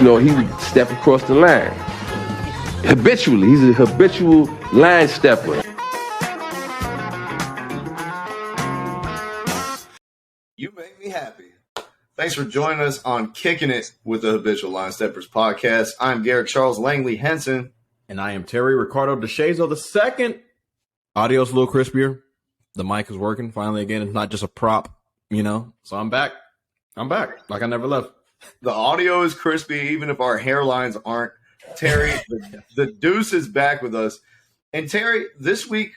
he would step across the line. Habitually. He's a habitual line stepper. You make me happy. Thanks for joining us on Kicking It with the Habitual Line Steppers podcast. I'm Garrett Charles Langley Henson. And I am Terry Ricardo DeShazo II. Audio's a little crispier. The mic is working finally again. It's not just a prop, So I'm back. Like I never left. The audio is crispy, even if our hairlines aren't. Terry, the Deuce is back with us. And Terry, this week,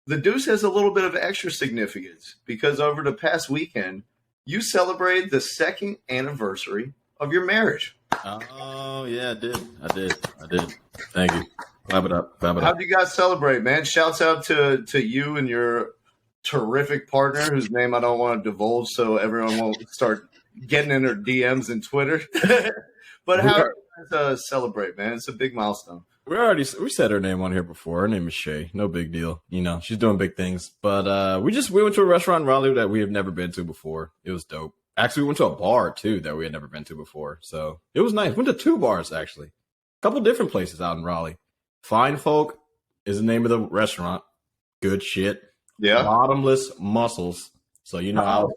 the Deuce has a little bit of extra significance because over the past weekend, you celebrated the 2nd anniversary of your marriage. Oh, yeah, I did. Thank you. Clap it up. How'd you guys celebrate, man? Shouts out to you and your terrific partner, whose name I don't want to divulge so everyone won't start getting in their DMs and Twitter. But how do you guys celebrate, man? It's a big milestone. We said her name on here before. Her name is Shay. No big deal. She's doing big things. But we went to a restaurant in Raleigh that we have never been to before. It was dope. Actually, we went to a bar, too, that we had never been to before. So it was nice. Went to 2 bars, actually. A couple different places out in Raleigh. Fine Folk is the name of the restaurant. Good shit. Yeah. Bottomless mussels. So how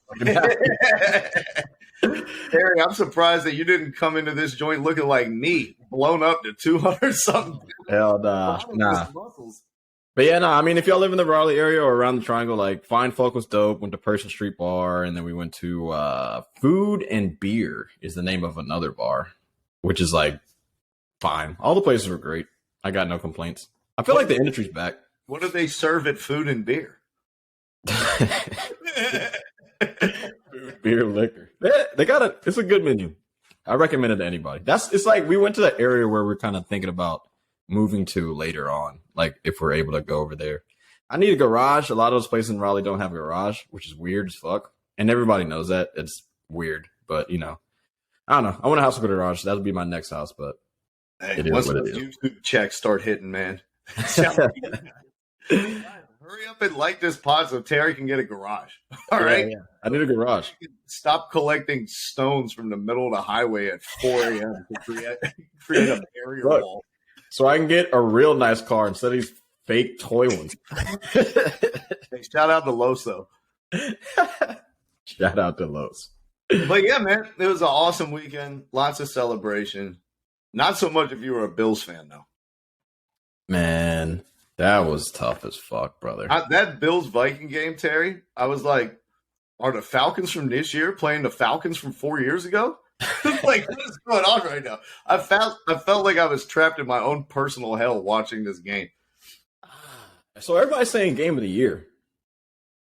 Harry, I'm surprised that you didn't come into this joint looking like me, blown up to 200 something. Hell nah. But yeah, if y'all live in the Raleigh area or around the Triangle, like Fine Folk was dope. Went to Person Street Bar, and then we went to Food and Beer is the name of another bar, which is like fine. All the places were great. I got no complaints. I feel like the industry's back. What do they serve at Food and Beer? Beer, liquor. They got it. It's a good menu. I recommend it to anybody. It's like we went to the area where we're kind of thinking about moving to later on, like if we're able to go over there. I need a garage. A lot of those places in Raleigh don't have a garage, which is weird as fuck. And everybody knows that. It's weird. But, I don't know. I want a house with a garage. That'll be my next house, but hey, once those YouTube checks start hitting, man. Hurry up and like this pod so Terry can get a garage. All right. Yeah. I need a garage. Stop collecting stones from the middle of the highway at 4 a.m. to create a barrier wall. So I can get a real nice car instead of these fake toy ones. Hey, shout out to Los, though. Shout out to Los. But yeah, man, it was an awesome weekend. Lots of celebration. Not so much if you were a Bills fan, though. Man, that was tough as fuck, brother. That Bills-Viking game, Terry, I was like, are the Falcons from this year playing the Falcons from 4 years ago? Like, what is going on right now? I felt like I was trapped in my own personal hell watching this game. So everybody's saying game of the year.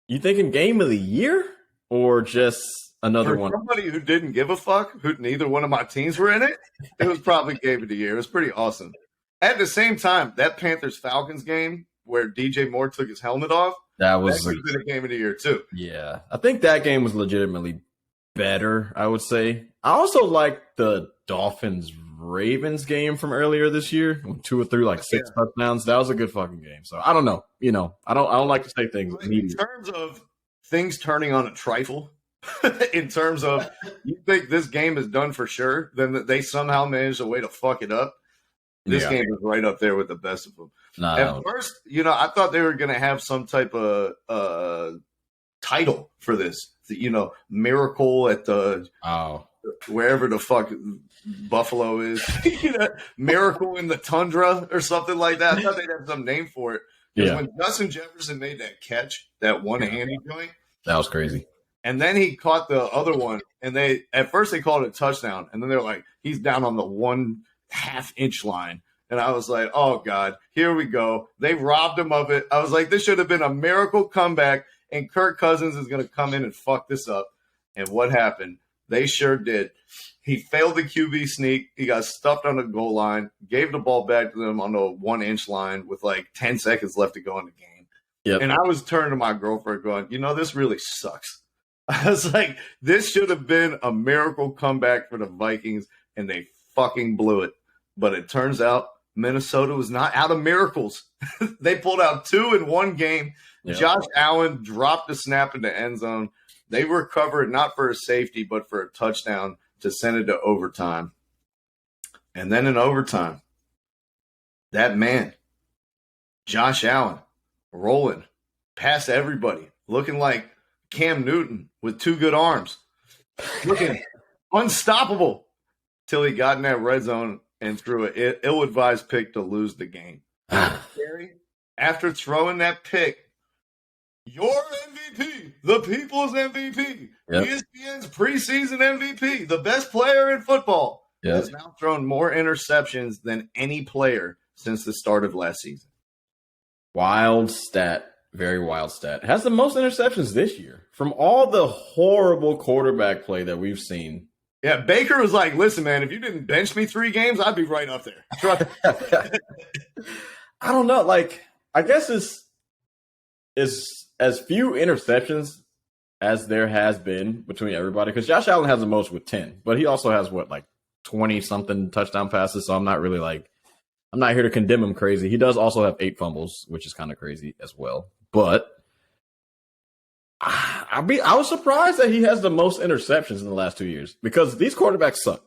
You thinking game of the year or just another one? Somebody who didn't give a fuck, who neither one of my teams were in it, it was probably game of the year. It was pretty awesome. At the same time, that Panthers-Falcons game where DJ Moore took his helmet off, that could have been a game of the year too. Yeah, I think that game was legitimately better, I would say. I also like the Dolphins-Ravens game from earlier this year. When Tua threw like 6 touchdowns. That was a good fucking game. So I don't know. I don't like to say things. In terms of things turning on a trifle, in terms of you think this game is done for sure, then they somehow managed a way to fuck it up. This game is right up there with the best of them. At first, I thought they were going to have some type of title for this. Miracle at the wherever the fuck Buffalo is. Miracle in the Tundra or something like that. I thought they'd have some name for it. Because when Justin Jefferson made that catch, that one-handed joint. That was crazy. And then he caught the other one, and at first they called it a touchdown, and then they're like, he's down on the 1/2 inch line. And I was like, oh, God, here we go. They robbed him of it. I was like, this should have been a miracle comeback, and Kirk Cousins is going to come in and fuck this up. And what happened? They sure did. He failed the QB sneak. He got stuffed on the goal line, gave the ball back to them on the 1 inch line with like 10 seconds left to go in the game. Yep. And I was turning to my girlfriend going, this really sucks. I was like, this should have been a miracle comeback for the Vikings, and they fucking blew it. But it turns out Minnesota was not out of miracles. They pulled out 2 in one game. Yep. Josh Allen dropped the snap in the end zone. They recovered not for a safety, but for a touchdown to send it to overtime. And then in overtime, that man, Josh Allen, rolling past everybody, looking like Cam Newton with two good arms, looking unstoppable till he got in that red zone and threw an ill-advised pick to lose the game. After throwing that pick, your MVP, the people's MVP, ESPN's preseason MVP, the best player in football, has now thrown more interceptions than any player since the start of last season. Wild stat. Very wild stat. Has the most interceptions this year from all the horrible quarterback play that we've seen. Yeah, Baker was like, listen, man, if you didn't bench me 3 games, I'd be right up there. I don't know. Like, I guess it's as few interceptions as there has been between everybody, because Josh Allen has the most with 10, but he also has, 20-something touchdown passes, so I'm not here to condemn him crazy. He does also have 8 fumbles, which is kind of crazy as well. But I was surprised that he has the most interceptions in the last 2 years, because these quarterbacks suck.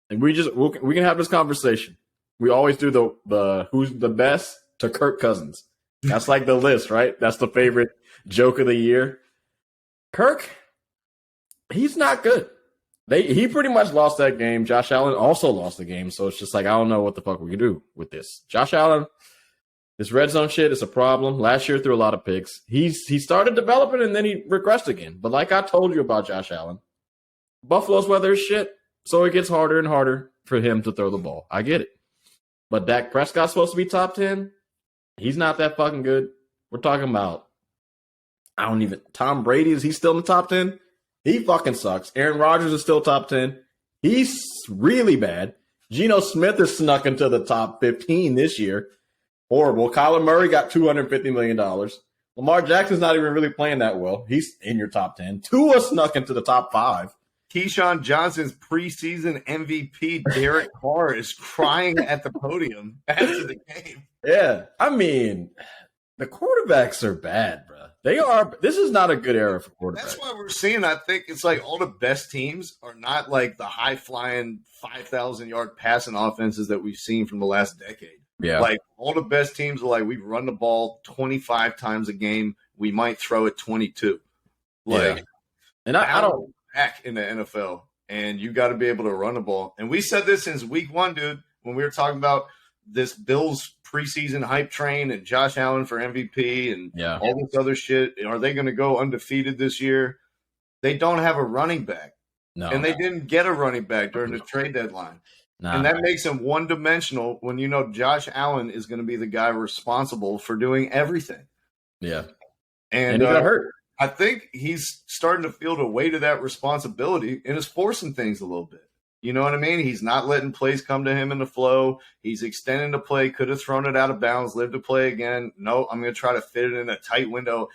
And we can have this conversation. We always do the who's the best to Kirk Cousins. That's like the list, right? That's the favorite joke of the year. Kirk, he's not good. He pretty much lost that game. Josh Allen also lost the game. So it's just like, I don't know what the fuck we can do with this. Josh Allen, this red zone shit is a problem. Last year threw a lot of picks. He started developing and then he regressed again. But like I told you about Josh Allen, Buffalo's weather is shit. So it gets harder and harder for him to throw the ball. I get it. But Dak Prescott's supposed to be top 10. He's not that fucking good. We're talking about, Tom Brady, is he still in the top 10? He fucking sucks. Aaron Rodgers is still top 10. He's really bad. Geno Smith is snuck into the top 15 this year. Horrible. Kyler Murray got $250 million. Lamar Jackson's not even really playing that well. He's in your top 10. Tua snuck into the top 5. Keyshawn Johnson's preseason MVP, Derek Carr, is crying at the podium after the game. Yeah. I mean, the quarterbacks are bad, bro. They are. This is not a good era for quarterbacks. That's why we're seeing, I think it's like all the best teams are not like the high-flying 5,000-yard passing offenses that we've seen from the last decade. Yeah. Like all the best teams are like, we run the ball 25 times a game. We might throw it 22. Like, yeah. And I don't back in the NFL, and you got to be able to run the ball. And we said this since week 1, dude, when we were talking about this Bills preseason hype train and Josh Allen for MVP and all this other shit. Are they going to go undefeated this year? They don't have a running back. No. And they didn't get a running back during the trade deadline. And that makes them one-dimensional when you know Josh Allen is going to be the guy responsible for doing everything. Yeah. And he got hurt. I think he's starting to feel the weight of that responsibility and is forcing things a little bit. You know what I mean? He's not letting plays come to him in the flow. He's extending the play, could have thrown it out of bounds, lived to play again. No, I'm going to try to fit it in a tight window.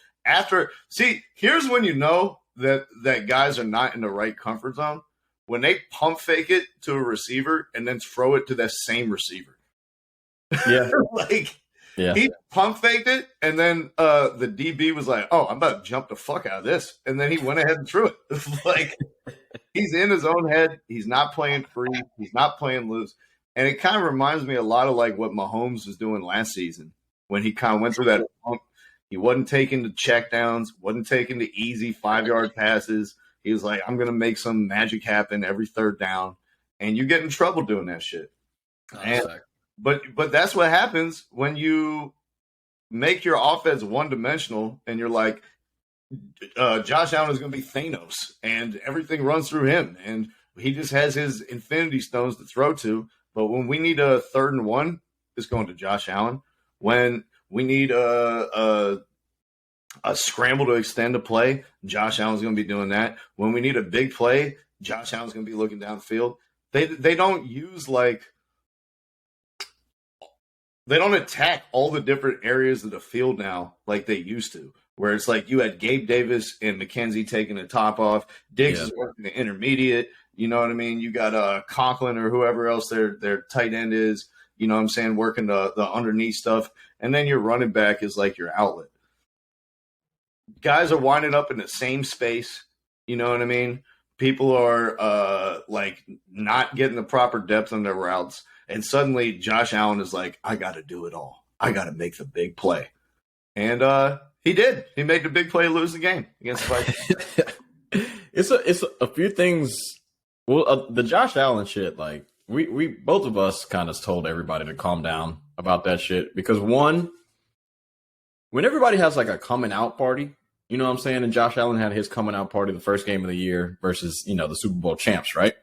Here's when you know that guys are not in the right comfort zone. When they pump fake it to a receiver and then throw it to that same receiver. Yeah. He pump faked it, and then the DB was like, oh, I'm about to jump the fuck out of this. And then he went ahead and threw it. Like, he's in his own head. He's not playing free. He's not playing loose. And it kind of reminds me a lot of like what Mahomes was doing last season when he kind of went through that pump. He wasn't taking the checkdowns, wasn't taking the easy 5-yard passes. He was like, I'm going to make some magic happen every third down. And you get in trouble doing that shit. But that's what happens when you make your offense one-dimensional and you're like, Josh Allen is going to be Thanos and everything runs through him. And he just has his infinity stones to throw to. But when we need a 3rd and 1, it's going to Josh Allen. When we need a scramble to extend a play, Josh Allen's going to be doing that. When we need a big play, Josh Allen's going to be looking downfield. They don't use they don't attack all the different areas of the field now like they used to, where it's like you had Gabe Davis and McKenzie taking the top off. Diggs is working the intermediate. You know what I mean? You got Conklin or whoever else their tight end is, you know what I'm saying, working the underneath stuff. And then your running back is like your outlet. Guys are winding up in the same space. You know what I mean? people are like not getting the proper depth on their routes, and suddenly Josh Allen is like, I got to do it all. I got to make the big play, and he did. He made the big play to lose the game against the Vikings. It's a few things. Well, the Josh Allen shit, like we both of us kind of told everybody to calm down about that shit because one, when everybody has like a coming out party, you know what I'm saying? And Josh Allen had his coming out party the first game of the year versus, you know, the Super Bowl champs, right?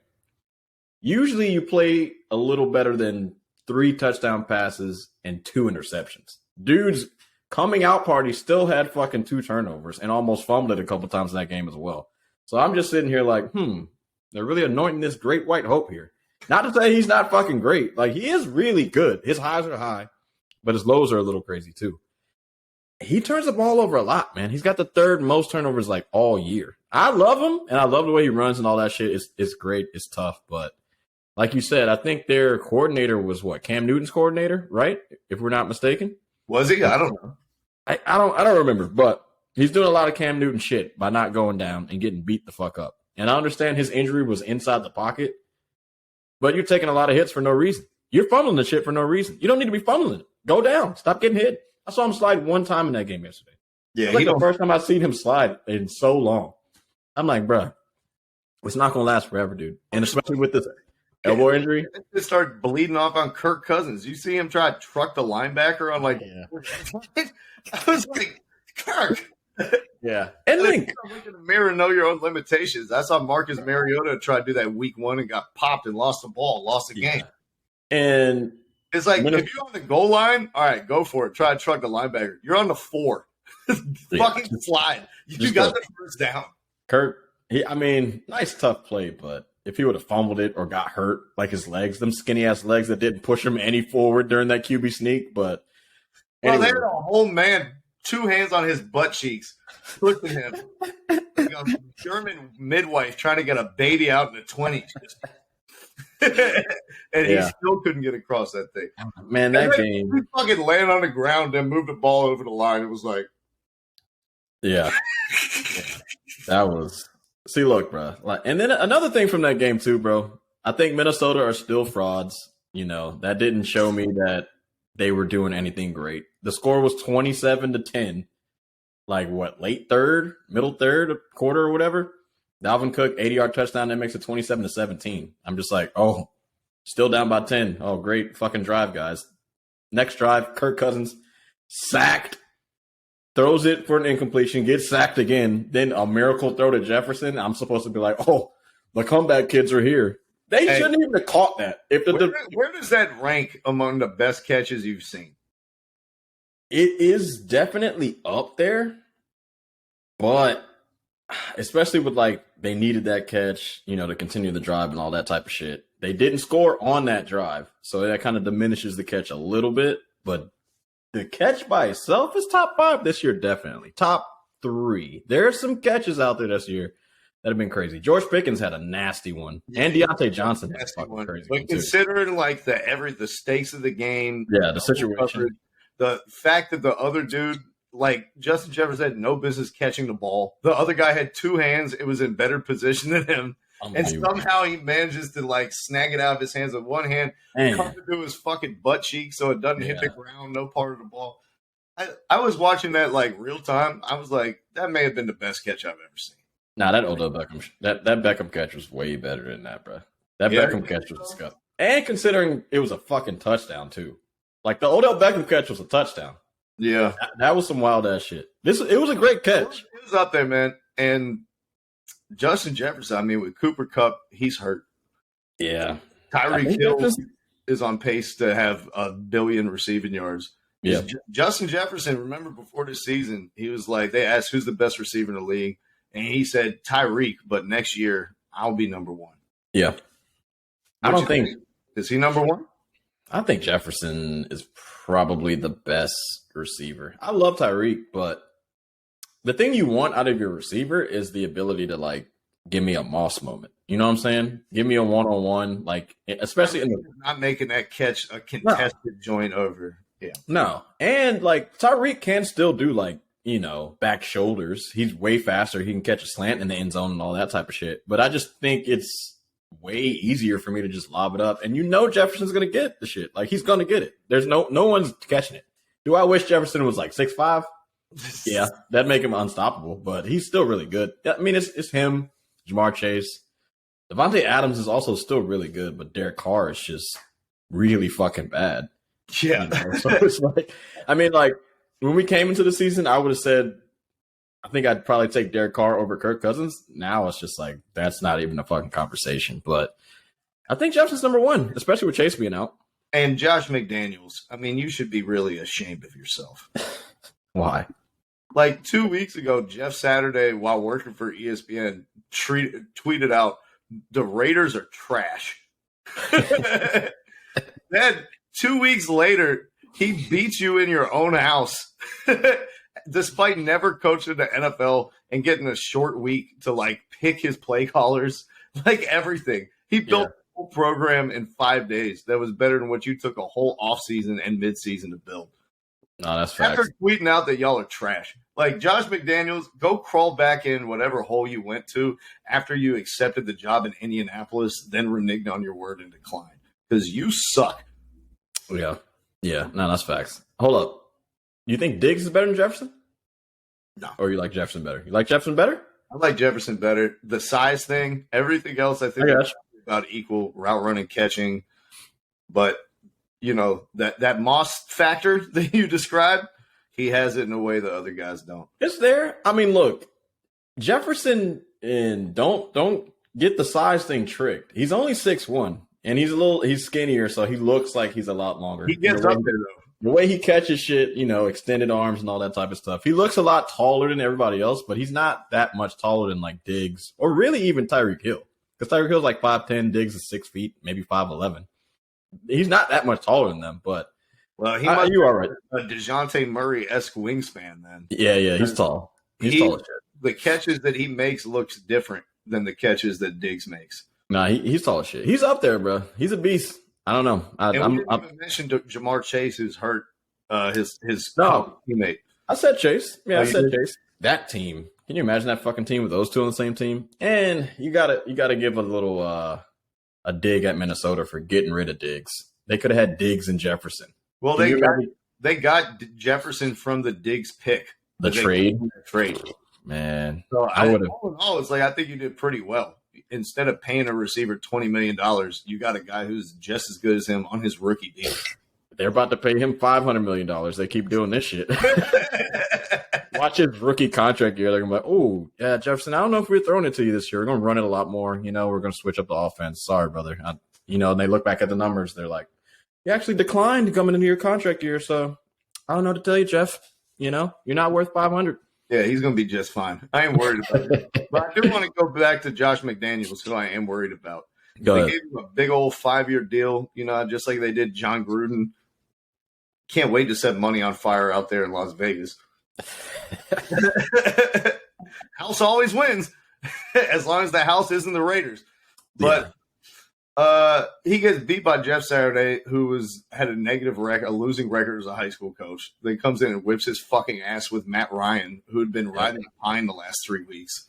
Usually you play a little better than 3 touchdown passes and 2 interceptions. Dude's coming out party still had fucking 2 turnovers and almost fumbled it a couple times in that game as well. So I'm just sitting here like, they're really anointing this great white hope here. Not to say he's not fucking great. Like, he is really good. His highs are high, but his lows are a little crazy too. He turns the ball over a lot, man. He's got the 3rd most turnovers like all year. I love him, and I love the way he runs and all that shit. It's great. It's tough, but like you said, I think their coordinator was what, Cam Newton's coordinator, right? If we're not mistaken. Was he? I don't know. I don't remember, but he's doing a lot of Cam Newton shit by not going down and getting beat the fuck up. And I understand his injury was inside the pocket, but you're taking a lot of hits for no reason. You're fumbling the shit for no reason. You don't need to be fumbling it. Go down. Stop getting hit. I saw him slide 1 time in that game yesterday. Yeah, it's like the first time I've seen him slide in so long. I'm like, bro, it's not going to last forever, dude. And especially with this elbow injury. It started bleeding off on Kirk Cousins. You see him try to truck the linebacker on like, I was like, Kirk. Yeah. And look in the mirror and know your own limitations. I saw Marcus Mariota try to do that week 1 and got popped and lost the ball, lost the game. And it's like, if you're on the goal line, all right, go for it. Try to truck the linebacker. You're on the 4. Fucking slide. You got the first down. Kirk, nice tough play, but if he would have fumbled it or got hurt, like his legs, them skinny ass legs that didn't push him any forward during that QB sneak, but well, they had a whole man, 2 hands on his butt cheeks, pushing him. Like a German midwife trying to get a baby out in the 20s. And he still couldn't get across that thing. Man, that game. He fucking landed on the ground and moved the ball over the line. It was like. Yeah. That was. See, look, bro. Like, and then another thing from that game, too, bro. I think Minnesota are still frauds. You know, that didn't show me that they were doing anything great. The score was 27-10. Like, what, late 3rd, middle 3rd, quarter or whatever? Dalvin Cook, 80-yard touchdown, that makes it 27-17. I'm just like, oh, still down by 10. Oh, great fucking drive, guys. Next drive, Kirk Cousins sacked, throws it for an incompletion, gets sacked again, then a miracle throw to Jefferson. I'm supposed to be like, oh, the comeback kids are here. They shouldn't even have caught that. Where does that rank among the best catches you've seen? It is definitely up there, but especially with like they needed that catch, you know, to continue the drive and all that type of shit. They didn't score on that drive, so that kind of diminishes the catch a little bit. But the catch by itself is top 5 this year, definitely top 3. There are some catches out there this year that have been crazy. George Pickens had a nasty one, and Deontay Johnson had a fucking crazy one. But considering like the stakes of the game, the situation, the fact that the other dude, like Justin Jefferson, had no business catching the ball. The other guy had 2 hands. It was in better position than him. And somehow he manages to like snag it out of his hands with 1 hand, come to do his fucking butt cheek so it doesn't hit the ground, no part of the ball. I was watching that like real time. I was like, that may have been the best catch I've ever seen. Nah, that Odell Beckham, that Beckham catch was way better than that, bro. That Beckham catch was disgusting. And considering it was a fucking touchdown too. Like the Odell Beckham catch was a touchdown. Yeah. That was some wild ass shit. It was a great catch. It was up there, man. And Justin Jefferson, with Cooper Kupp, he's hurt. Yeah. Tyreek Hill is on pace to have 1 billion receiving yards. Yeah. Justin Jefferson, remember before this season, he was like, they asked who's the best receiver in the league. And he said Tyreek, but next year I'll be number 1. Yeah. I don't think. Is he number 1? I think Jefferson is probably the best receiver. I love Tyreek, but the thing you want out of your receiver is the ability to like give me a Moss moment. You know what I'm saying? Give me a one-on-one, like especially in the not making that catch a contested joint over. Yeah. No. And like Tyreek can still do like back shoulders. He's way faster. He can catch a slant in the end zone and all that type of shit. But I just think it's way easier for me to just lob it up. And Jefferson's going to get the shit. Like, he's going to get it. There's no one's catching it. Do I wish Jefferson was like 6'5"? Yeah, that'd make him unstoppable. But he's still really good. I mean, it's him, Jamar Chase. Devontae Adams is also still really good, but Derek Carr is just really fucking bad. Yeah. So it's like, I mean, like, when we came into the season, I would have said, I think I'd probably take Derek Carr over Kirk Cousins. Now it's just like, that's not even a fucking conversation. But I think Jefferson's number one, especially with Chase being out. And Josh McDaniels, I mean, you should be really ashamed of yourself. Why? Like 2 weeks ago, Jeff Saturday, while working for ESPN, tweeted out, "The Raiders are trash." Then 2 weeks later, he beats you in your own house, despite never coaching the NFL and getting a short week to like pick his play callers, like everything. He built a whole program in 5 days that was better than what you took a whole offseason and midseason to build. No, that's facts. After tweeting out that y'all are trash. Like, Josh McDaniels, go crawl back in whatever hole you went to after you accepted the job in Indianapolis, then reneged on your word and declined. Because you suck. Yeah. Yeah. No, that's facts. Hold up. You think Diggs is better than Jefferson? No. Or you like Jefferson better? You like Jefferson better? I like Jefferson better. The size thing, everything else, I think about equal route running, catching. But, that Moss factor that you described, he has it in a way that other guys don't. It's there. I mean, look, Jefferson, and don't get the size thing tricked. He's only 6'1", and he's skinnier, so he looks like he's a lot longer. He gets up there, though. The way he catches shit, extended arms and all that type of stuff. He looks a lot taller than everybody else, but he's not that much taller than like Diggs or really even Tyreek Hill. Because Tyreek Hill's like 5'10", Diggs is 6 feet, maybe 5'11". He's not that much taller than them, but he might you all right. A DeJounte Murray-esque wingspan then. Yeah, he's tall. He's tall as shit. The catches that he makes looks different than the catches that Diggs makes. Nah, he's tall as shit. He's up there, bro. He's a beast. I don't know. We didn't even mention Jamar Chase, who's hurt his teammate. I said Chase. Yeah, I said Chase. That team. Can you imagine that fucking team with those two on the same team? And you gotta give a little a dig at Minnesota for getting rid of Diggs. They could have had Diggs and Jefferson. Well, they got Jefferson from the Diggs pick. The trade. Man. So all in all, it's like I think you did pretty well. Instead of paying a receiver $20 million, you got a guy who's just as good as him on his rookie deal. They're about to pay him $500 million. They keep doing this shit. Watch his rookie contract year. They're going to be like, oh, yeah, Jefferson, I don't know if we're throwing it to you this year. We're going to run it a lot more. We're going to switch up the offense. Sorry, brother. And they look back at the numbers. They're like, you actually declined coming into your contract year. So I don't know what to tell you, Jeff. You're not worth $500. Yeah, he's going to be just fine. I ain't worried about it. But I do want to go back to Josh McDaniels, who I am worried about. They gave him a big old 5-year deal, just like they did John Gruden. Can't wait to set money on fire out there in Las Vegas. House always wins, as long as the house isn't the Raiders. But he gets beat by Jeff Saturday, who had a losing record as a high school coach. Then comes in and whips his fucking ass with Matt Ryan, who had been riding the pine the last 3 weeks.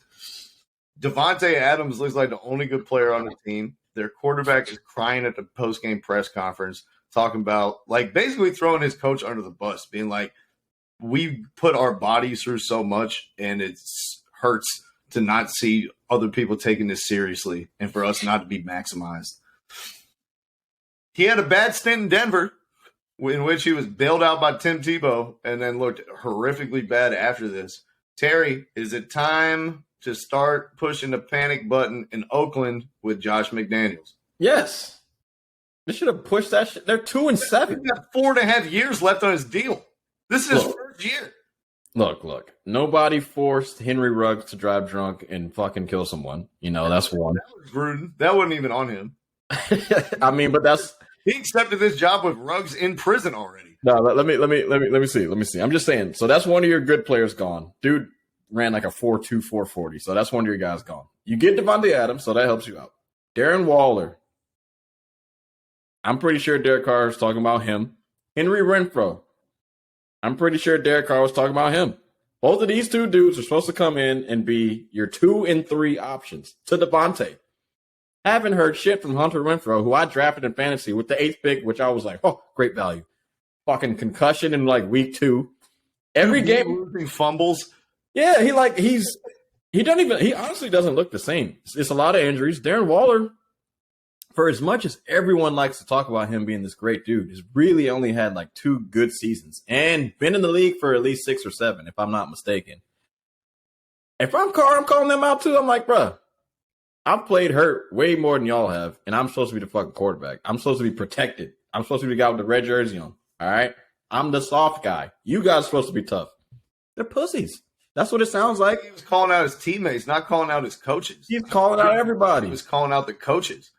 Devontae Adams looks like the only good player on the team. Their quarterback is crying at the post-game press conference, talking about, like, basically throwing his coach under the bus, being like, we put our bodies through so much, and it hurts to not see other people taking this seriously and for us not to be maximized. He had a bad stint in Denver in which he was bailed out by Tim Tebow and then looked horrifically bad after this. Terry, is it time to start pushing the panic button in Oakland with Josh McDaniels? Yes. They should have pushed that shit. They're 2-7. He got 4.5 years left on his deal. This is his first year. Look. Nobody forced Henry Ruggs to drive drunk and fucking kill someone. That's one. That was Gruden. That wasn't even on him. I mean, but he accepted this job with Ruggs in prison already. No, let me see. I'm just saying. So that's one of your good players gone. Dude ran like a 4.2, 4.40. So that's one of your guys gone. You get Devontae Adams, so that helps you out. Darren Waller. I'm pretty sure Derek Carr was talking about him. Henry Renfro. I'm pretty sure Derek Carr was talking about him. Both of these two dudes are supposed to come in and be your 2 and 3 options to Devontae. Haven't heard shit from Hunter Renfrow, who I drafted in fantasy with the 8th pick, which I was like, oh, great value. Fucking concussion in like week 2. Every game losing fumbles. Yeah, he honestly doesn't look the same. It's a lot of injuries. Darren Waller, for as much as everyone likes to talk about him being this great dude, has really only had like 2 good seasons and been in the league for at least 6 or 7, if I'm not mistaken. If I'm calling them out too. I'm like, bruh, I've played hurt way more than y'all have, and I'm supposed to be the fucking quarterback. I'm supposed to be protected. I'm supposed to be the guy with the red jersey on. All right? I'm the soft guy. You guys are supposed to be tough. They're pussies. That's what it sounds like. He was calling out his teammates, not calling out his coaches. He's calling out everybody. He was calling out the coaches.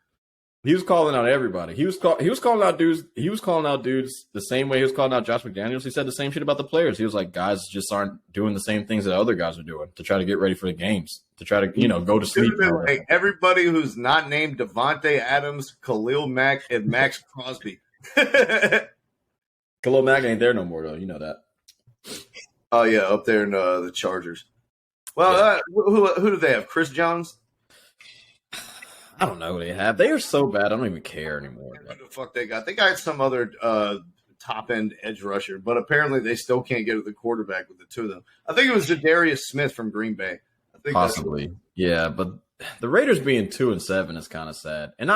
He was calling out everybody. He was calling out dudes. He was calling out dudes the same way he was calling out Josh McDaniels. He said the same shit about the players. He was like, guys just aren't doing the same things that other guys are doing to try to get ready for the games, to try to, go to sleep. Like everybody who's not named Devontae Adams, Khalil Mack, and Max Crosby. Khalil Mack ain't there no more, though. You know that. Oh, yeah, up there in the Chargers. Well, yeah. Who do they have? Chris Jones? I don't know who they have. They are so bad, I don't even care anymore. What the fuck they got? They got some other top-end edge rusher, but apparently they still can't get to the quarterback with the 2 of them. I think it was Zadarius Smith from Green Bay. I think possibly. Yeah, but the Raiders being 2-7 is kind of sad. And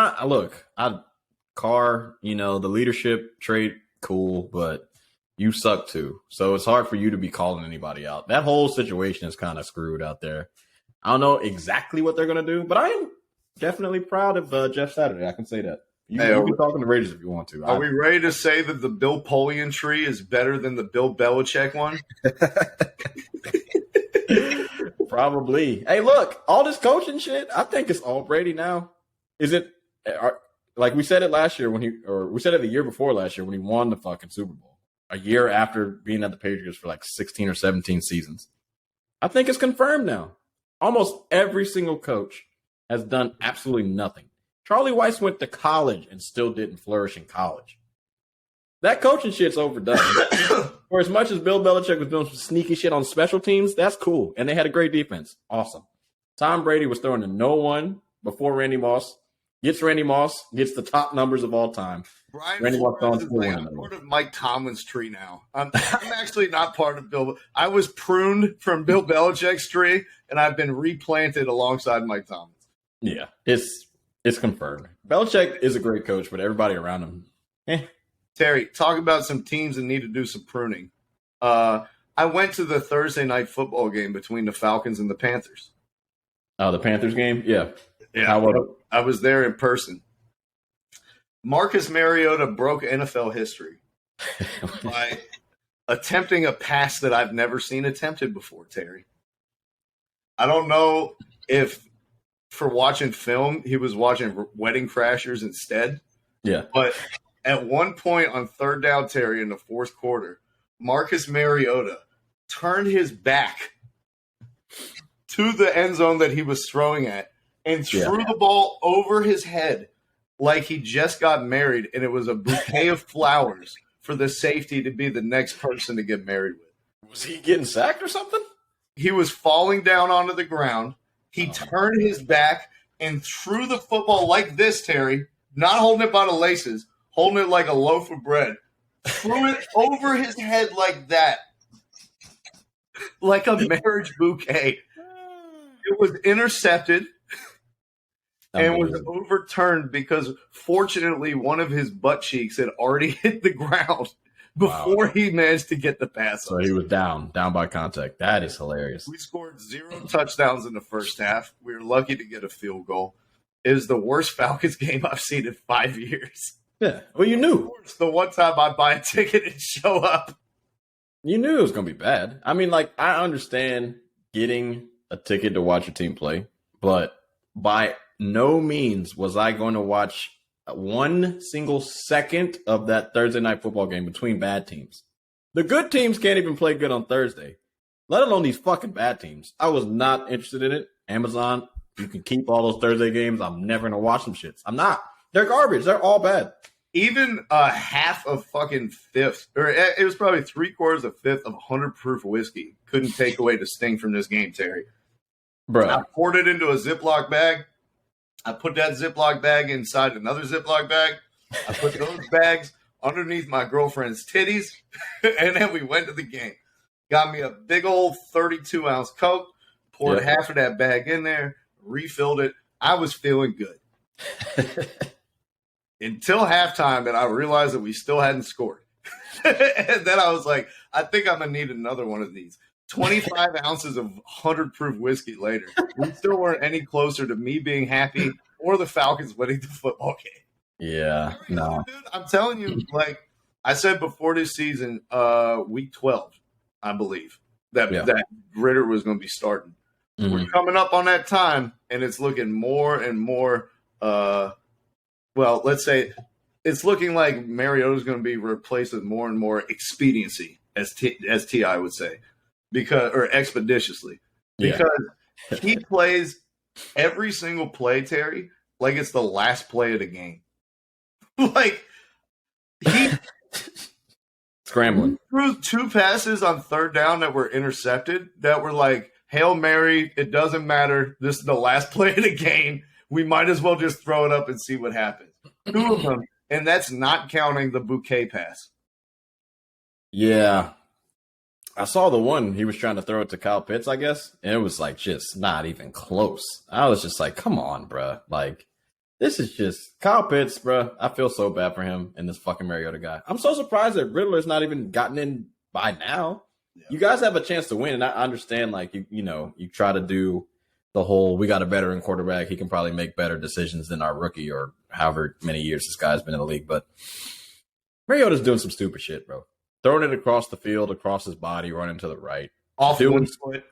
Carr, the leadership trait, cool, but you suck too. So it's hard for you to be calling anybody out. That whole situation is kind of screwed out there. I don't know exactly what they're going to do, but I am definitely proud of Jeff Saturday. I can say that. You can be talking to Raiders if you want to. Are we ready to say that the Bill Polian tree is better than the Bill Belichick one? Probably. Hey, look, all this coaching shit, I think it's all Brady now. Is it like we said it last year we said it the year before last year when he won the fucking Super Bowl, a year after being at the Patriots for like 16 or 17 seasons. I think it's confirmed now. Almost every single coach has done absolutely nothing. Charlie Weiss went to college and still didn't flourish in college. That coaching shit's overdone. For as much as Bill Belichick was doing some sneaky shit on special teams, that's cool. And they had a great defense. Awesome. Tom Brady was throwing to no one before Randy Moss. Gets the top numbers of all time. Randy Moss I'm part of Mike Tomlin's tree now. I'm actually not part of Bill. I was pruned from Bill Belichick's tree, and I've been replanted alongside Mike Tomlin. Yeah, it's confirmed. Belichick is a great coach, but everybody around him, Terry, talk about some teams that need to do some pruning. I went to the Thursday night football game between the Falcons and the Panthers. Oh, the Panthers game? Yeah. I was there in person. Marcus Mariota broke NFL history by attempting a pass that I've never seen attempted before, Terry. I don't know if for watching film, he was watching Wedding Crashers instead. Yeah. But at one point on third down, Terry, in the fourth quarter, Marcus Mariota turned his back to the end zone that he was throwing at and threw the ball over his head like he just got married, and it was a bouquet of flowers for the safety to be the next person to get married with. Was he getting sacked or something? He was falling down onto the ground. He turned his back and threw the football like this, Terry, not holding it by the laces, holding it like a loaf of bread, threw it over his head like that, like a marriage bouquet. It was intercepted and was overturned because, fortunately, one of his butt cheeks had already hit the ground before he managed to get the pass. So he was down by contact. That is hilarious. We scored 0 touchdowns in the first half. We were lucky to get a field goal. It was the worst Falcons game I've seen in 5 years. Yeah. Well, you knew. It's the one time I buy a ticket and show up. You knew it was going to be bad. I mean, like, I understand getting a ticket to watch your team play, but by no means was I going to watch one single second of that Thursday night football game between bad teams. The good teams can't even play good on Thursday, let alone these fucking bad teams. I was not interested in it. Amazon, you can keep all those Thursday games. I'm never going to watch them shits. I'm not. They're garbage. They're all bad. even a half of fucking fifth, or it was probably 3/4 of fifth of 100 proof whiskey couldn't take away the sting from this game, Terry. Bro. I poured it into a Ziploc bag. I put that Ziploc bag inside another Ziploc bag. I put those bags underneath my girlfriend's titties, and then we went to the game. Got me a big old 32-ounce Coke, poured half of that bag in there, refilled it. I was feeling good. Until halftime, and I realized that we still hadn't scored. And then I was like, I think I'm going to need another one of these. 25 ounces of 100 proof whiskey later, we still weren't any closer to me being happy or the Falcons winning the football game. Yeah, no. Dude, I'm telling you, like I said before this season, week 12, I believe, that Ritter was going to be starting. Mm-hmm. We're coming up on that time, and it's looking more and more, well, let's say it's looking like Mariota is going to be replaced with more and more expediency, as T.I. would say. Or expeditiously, because he plays every single play, Terry, like it's the last play of the game. Like he scrambling threw 2 passes on third down that were intercepted that were like Hail Mary. It doesn't matter. This is the last play of the game. We might as well just throw it up and see what happens. 2 of them, and that's not counting the bouquet pass. Yeah. I saw the one he was trying to throw it to Kyle Pitts, I guess, and it was like just not even close. I was just like, come on, bro. Like, this is just Kyle Pitts, bro. I feel so bad for him and this fucking Mariota guy. I'm so surprised that Riddler's not even gotten in by now. Yeah. You guys have a chance to win, and I understand, like, you try to do the whole, we got a veteran quarterback. He can probably make better decisions than our rookie or however many years this guy's been in the league. But Mariota's doing some stupid shit, bro. Throwing it across the field, across his body, running to the right. Off one foot.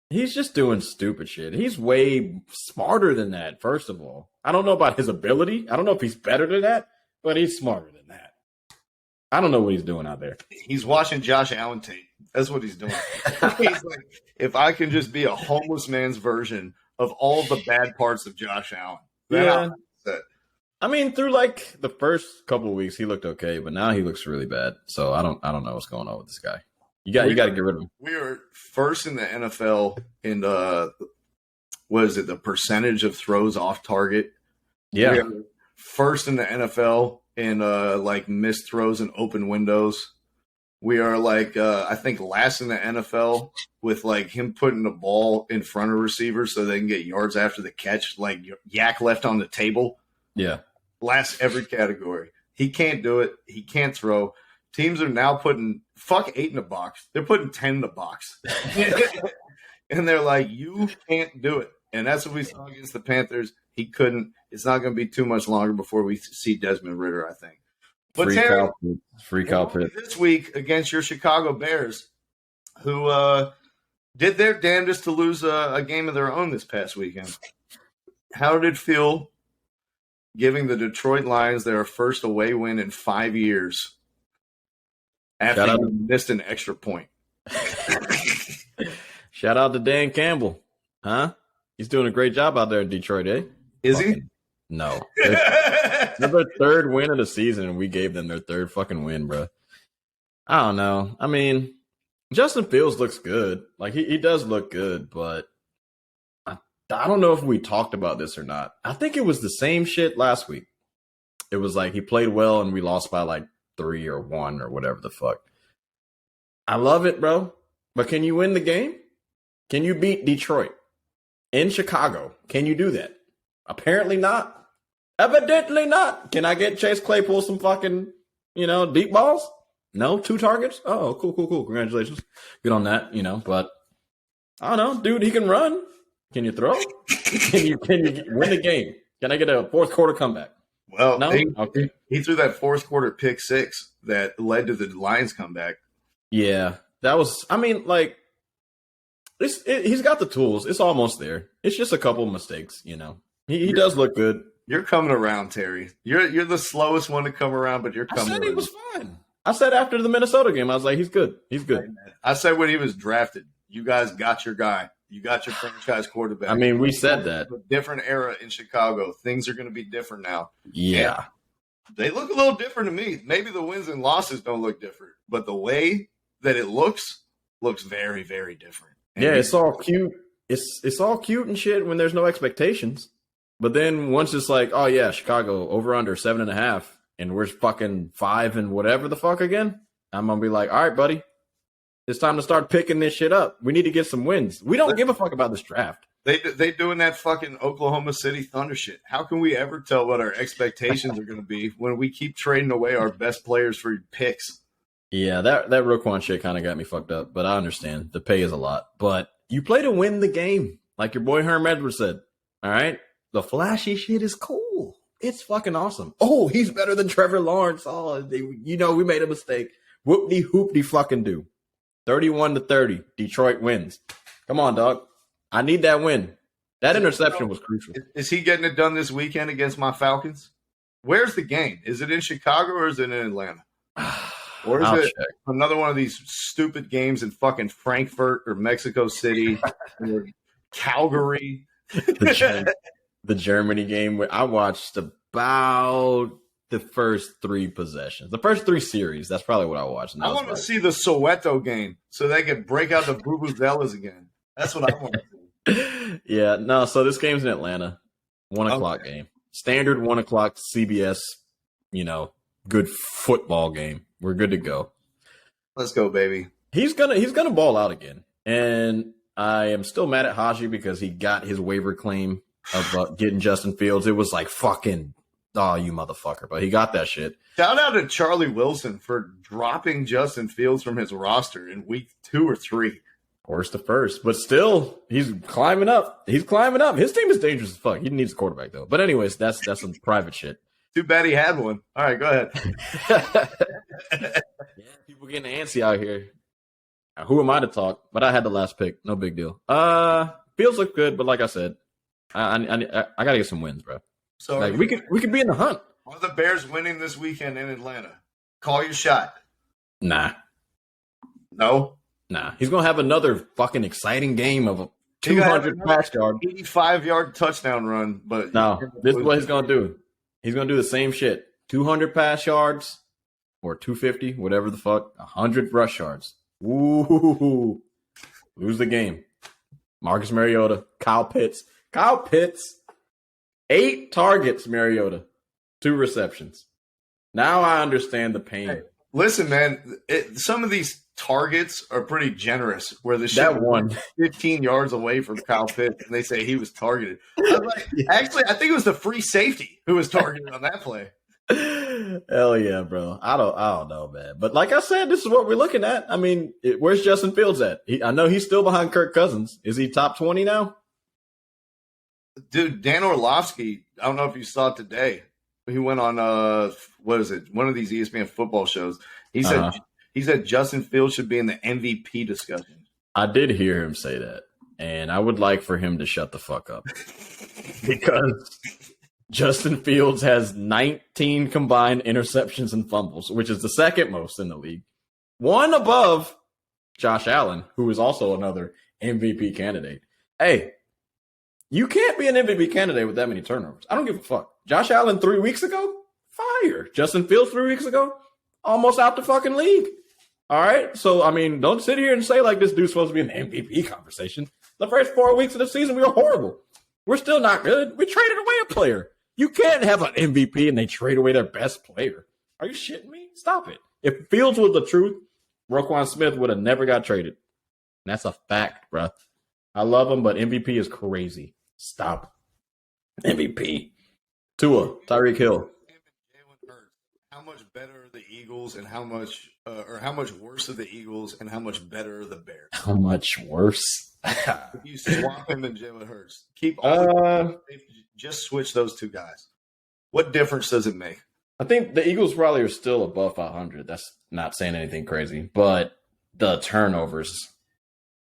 He's just doing stupid shit. He's way smarter than that, first of all. I don't know about his ability. I don't know if he's better than that, but he's smarter than that. I don't know what he's doing out there. He's watching Josh Allen tape. That's what he's doing. He's like, if I can just be a homeless man's version of all the bad parts of Josh Allen. I mean, through like the first couple of weeks, he looked okay, but now he looks really bad. So I don't know what's going on with this guy. You got to get rid of him. We are first in the NFL in the the percentage of throws off target. Yeah, we are first in the NFL in like missed throws and open windows. We are like I think last in the NFL with like him putting the ball in front of receivers so they can get yards after the catch, like yak left on the table. Yeah. Last every category. He can't do it. He can't throw. Teams are now putting 8 in the box. They're putting 10 in the box. And they're like, you can't do it. And that's what we saw against the Panthers. He couldn't. It's not going to be too much longer before we see Desmond Ridder, I think. But Free Kyle Pitts. This week against your Chicago Bears, who did their damnedest to lose a game of their own this past weekend. How did it feel giving the Detroit Lions their first away win in 5 years after you missed an extra point? Shout out to Dan Campbell. Huh? He's doing a great job out there in Detroit, eh? Is he? No. They're their third win of the season, and we gave them their third fucking win, bro. I don't know. I mean, Justin Fields looks good. Like, he does look good, but I don't know if we talked about this or not. I think it was the same shit last week. It was like he played well and we lost by like 3 or 1 or whatever the fuck. I love it, bro. But can you win the game? Can you beat Detroit in Chicago? Can you do that? Apparently not. Evidently not. Can I get Chase Claypool some fucking, deep balls? No? 2 targets? Oh, cool. Congratulations. Good on that, but I don't know. Dude, he can run. Can you throw? Can you win the game? Can I get a fourth quarter comeback? Well, no? He threw that fourth quarter pick 6 that led to the Lions comeback. Yeah, that was. I mean, like, he's got the tools. It's almost there. It's just a couple mistakes. He does look good. You're coming around, Terry. You're the slowest one to come around, but you're coming. I said around. He was fine. I said after the Minnesota game, I was like, he's good. He's good. I said when he was drafted, you guys got your guy. You got your franchise quarterback. I mean, we said that. A different era in Chicago. Things are going to be different now. Yeah. And they look a little different to me. Maybe the wins and losses don't look different, but the way that it looks very, very different. And yeah, it's all cute. It's all cute and shit when there's no expectations. But then once it's like, oh yeah, Chicago over under 7.5, and we're fucking 5 and whatever the fuck again, I'm gonna be like, all right, buddy, it's time to start picking this shit up. We need to get some wins. We don't give a fuck about this draft. They doing that fucking Oklahoma City Thunder shit. How can we ever tell what our expectations are going to be when we keep trading away our best players for picks? Yeah, that Roquan shit kind of got me fucked up, but I understand. The pay is a lot. But you play to win the game, like your boy Herm Edwards said. All right? The flashy shit is cool. It's fucking awesome. Oh, he's better than Trevor Lawrence. Oh, we made a mistake. Whoop-de-hoop-de fucking do. 31-30. Detroit wins. Come on, dog. I need that win. That interception was crucial. Is he getting it done this weekend against my Falcons? Where's the game? Is it in Chicago or is it in Atlanta? Or is it another one of these stupid games in fucking Frankfurt or Mexico City or Calgary? The Germany game where I watched about the first 3 possessions. The first 3 series. That's probably what I watched. I want to see the Soweto game so they can break out the vuvuzelas again. That's what I want to see. Yeah, no, so this game's in Atlanta. 1 o'clock game. Standard 1 o'clock CBS, good football game. We're good to go. Let's go, baby. He's gonna ball out again. And I am still mad at Haji because he got his waiver claim of getting Justin Fields. It was like fucking, oh, you motherfucker. But he got that shit. Shout out to Charlie Wilson for dropping Justin Fields from his roster in week 2 or 3. Worst to first, but still, he's climbing up. His team is dangerous as fuck. He needs a quarterback though. But anyways, that's some private shit. Too bad he had one. All right, go ahead. Yeah, people getting antsy out here. Who am I to talk? But I had the last pick. No big deal. Fields look good, but like I said, I gotta get some wins, bro. So like we could be in the hunt. Are the Bears winning this weekend in Atlanta? Call your shot. Nah. No. Nah, he's going to have another fucking exciting game of a 200 pass yard. 85-yard touchdown run. But no, this is what he's going to do. He's going to do the same shit. 200 pass yards or 250, whatever the fuck, 100 rush yards. Ooh, lose the game. Marcus Mariota, Kyle Pitts. 8 targets, Mariota. 2 receptions. Now I understand the pain. Hey, listen, man, some of these targets are pretty generous where the shit one 15 yards away from Kyle Pitts and they say he was targeted. Actually, I think it was the free safety who was targeted on that play. Hell yeah, bro. I don't know, man. But like I said, this is what we're looking at. I mean, where's Justin Fields at? I know he's still behind Kirk Cousins. Is he top 20 now? Dude, Dan Orlovsky, I don't know if you saw it today. He went on what is it? One of these ESPN football shows. He said Justin Fields should be in the MVP discussion. I did hear him say that, and I would like for him to shut the fuck up because Justin Fields has 19 combined interceptions and fumbles, which is the second most in the league. 1 above Josh Allen, who is also another MVP candidate. Hey, you can't be an MVP candidate with that many turnovers. I don't give a fuck. Josh Allen 3 weeks ago, fire. Justin Fields 3 weeks ago, almost out the fucking league. All right? So, I mean, don't sit here and say like this dude's supposed to be in the MVP conversation. The first 4 weeks of the season, we were horrible. We're still not good. We traded away a player. You can't have an MVP and they trade away their best player. Are you shitting me? Stop it. If Fields was the truth, Roquan Smith would have never got traded. And that's a fact, bro. I love him, but MVP is crazy. Stop. MVP. Tua, Tyreek Hill. How much better are the Eagles and how much worse are the Eagles and how much better are the Bears? How much worse? If you swap him and Jalen Hurts, just switch those 2 guys. What difference does it make? I think the Eagles probably are still above 500. That's not saying anything crazy, but the turnovers,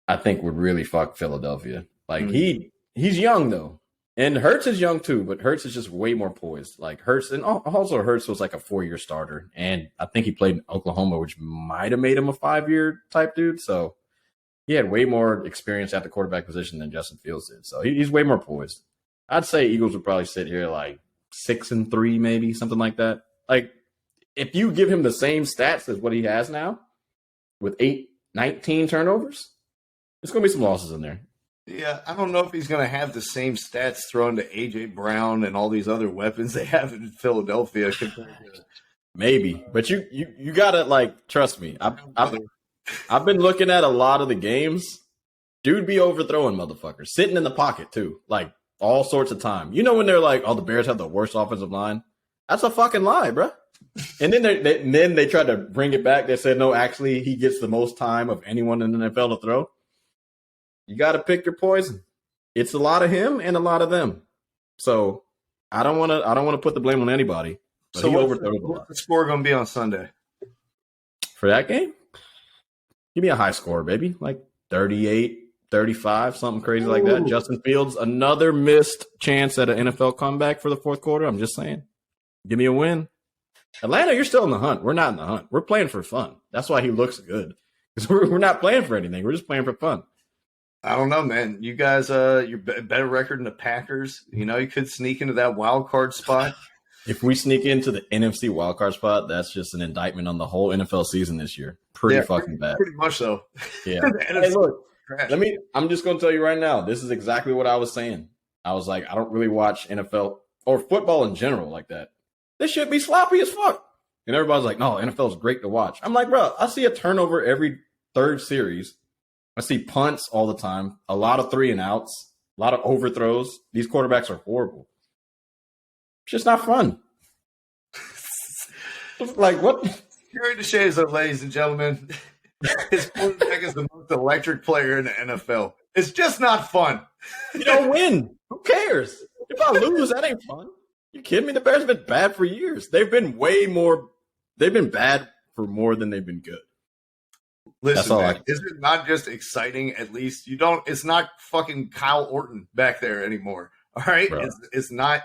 I think, would really fuck Philadelphia. Like he's young though. And Hurts is young too, but Hurts is just way more poised. Like Hurts, and also Hurts was like a 4-year starter. And I think he played in Oklahoma, which might have made him a 5-year type dude. So he had way more experience at the quarterback position than Justin Fields did. So he's way more poised. I'd say Eagles would probably sit here like 6-3, maybe something like that. Like if you give him the same stats as what he has now with 19 turnovers, there's going to be some losses in there. Yeah, I don't know if he's going to have the same stats thrown to A.J. Brown and all these other weapons they have in Philadelphia. Maybe, but you got to, like, trust me. I've been looking at a lot of the games. Dude be overthrowing motherfuckers, sitting in the pocket too, like all sorts of time. You know when they're like, oh, the Bears have the worst offensive line? That's a fucking lie, bro. And then they tried to bring it back. They said, no, actually, he gets the most time of anyone in the NFL to throw. You got to pick your poison. It's a lot of him and a lot of them. So I don't want to put the blame on anybody. But so what's the score going to be on Sunday? For that game? Give me a high score, baby. Like 38, 35, something crazy like that. Justin Fields, another missed chance at an NFL comeback for the fourth quarter. I'm just saying. Give me a win. Atlanta, you're still in the hunt. We're not in the hunt. We're playing for fun. That's why he looks good. Because we're not playing for anything. We're just playing for fun. I don't know, man. You guys, you're better record than the Packers. You know, you could sneak into that wild card spot. If we sneak into the NFC wildcard spot, that's just an indictment on the whole NFL season this year. Pretty bad. Pretty much so. Yeah. Hey, look, I'm just going to tell you right now, this is exactly what I was saying. I was like, I don't really watch NFL or football in general like that. This should be sloppy as fuck. And everybody's like, no, NFL is great to watch. I'm like, bro, I see a turnover every third series. I see punts all the time, a lot of 3-and-outs, a lot of overthrows. These quarterbacks are horrible. It's just not fun. Like, what? Gary DeShazer, ladies and gentlemen, his quarterback is the most electric player in the NFL. It's just not fun. You don't win. Who cares? If I lose, that ain't fun. You kidding me? The Bears have been bad for years. They've been bad for more than they've been good. Listen, man, is it not just exciting? At least it's not fucking Kyle Orton back there anymore. All right. It's not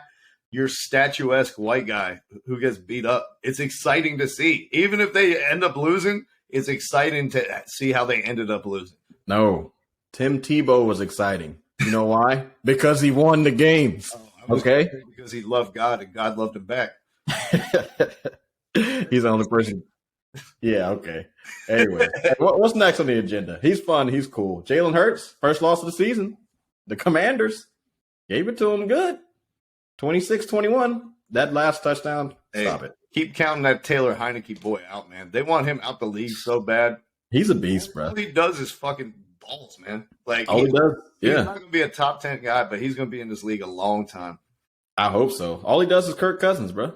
your statuesque white guy who gets beat up. It's exciting to see. Even if they end up losing, it's exciting to see how they ended up losing. No, Tim Tebow was exciting. You know why? Because he won the games. Okay. Because he loved God and God loved him back. He's the only person. Yeah, okay. Anyway, what's next on the agenda? He's fun. He's cool. Jalen Hurts, first loss of the season. The Commanders gave it to him good. 26-21. That last touchdown, stop it. Keep counting that Taylor Heineke boy out, man. They want him out the league so bad. He's a beast, bro. All he does is fucking balls, man. Like all he does, he's not going to be a top 10 guy, but he's going to be in this league a long time. I hope so. All he does is Kirk Cousins, bro.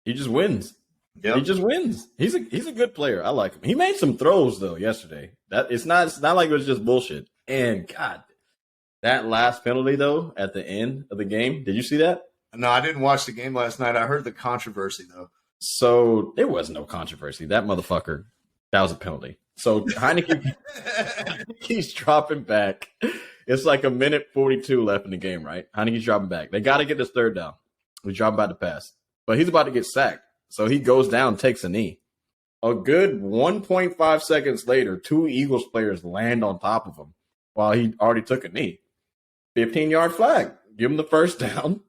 He just wins. Yep. He just wins. He's a good player. I like him. He made some throws though yesterday. It's not like it was just bullshit. And God, that last penalty though at the end of the game. Did you see that? No, I didn't watch the game last night. I heard the controversy though. So there was no controversy. That motherfucker, that was a penalty. So Heineke, he's dropping back. It's like 1:42 left in the game, right? Heineke's dropping back. They got to get this third down. He's dropping back to pass, but he's about to get sacked. So he goes down, takes a knee. A good 1.5 seconds later, 2 Eagles players land on top of him while he already took a knee. 15-yard flag. Give him the first down.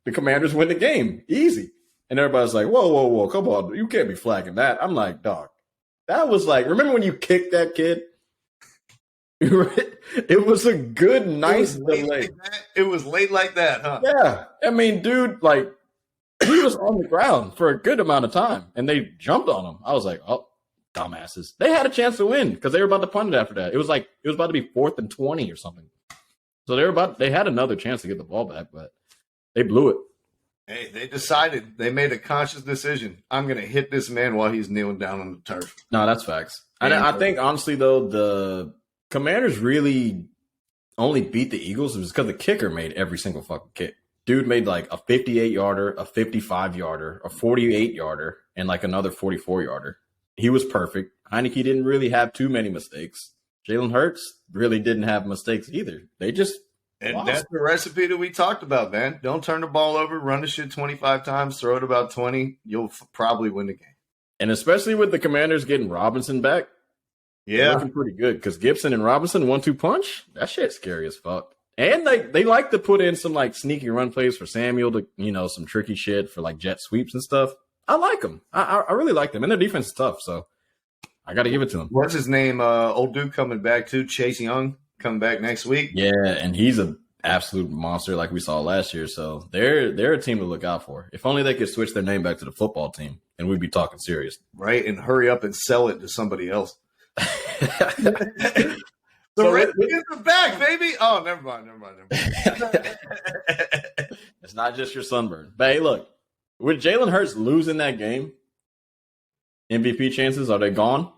The Commanders win the game. Easy. And everybody's like, whoa, come on. You can't be flagging that. I'm like, dog. That was like, remember when you kicked that kid? It was a good, nice delay. It was late like that, huh? Yeah. I mean, dude, like, he was on the ground for a good amount of time, and they jumped on him. I was like, oh, dumbasses. They had a chance to win because they were about to punt it after that. It was about to be 4th and 20 or something. So they had another chance to get the ball back, but they blew it. Hey, they made a conscious decision. I'm going to hit this man while he's kneeling down on the turf. No, that's facts. And I think, honestly, though, the Commanders really only beat the Eagles because the kicker made every single fucking kick. Dude made like a 58-yarder, a 55-yarder, a 48-yarder, and like another 44-yarder. He was perfect. Heineke didn't really have too many mistakes. Jalen Hurts really didn't have mistakes either. They just lost. That's the recipe that we talked about, man. Don't turn the ball over, run the shit 25 times, throw it about 20. You'll probably win the game. And especially with the Commanders getting Robinson back, Yeah. Looking pretty good because Gibson and Robinson 1-2 punch. That shit's scary as fuck. And they like to put in some like sneaky run plays for Samuel to some tricky shit for like jet sweeps and stuff. I like them. I really like them, and their defense is tough. So I got to give it to them. What's his name? Old dude coming back too. Chase Young coming back next week. Yeah, and he's an absolute monster like we saw last year. So they're a team to look out for. If only they could switch their name back to the football team, and we'd be talking serious, right? And hurry up and sell it to somebody else. The Redskins are back, baby. Oh, never mind. It's not just your sunburn. But hey, look, with Jalen Hurts losing that game, MVP chances, are they gone?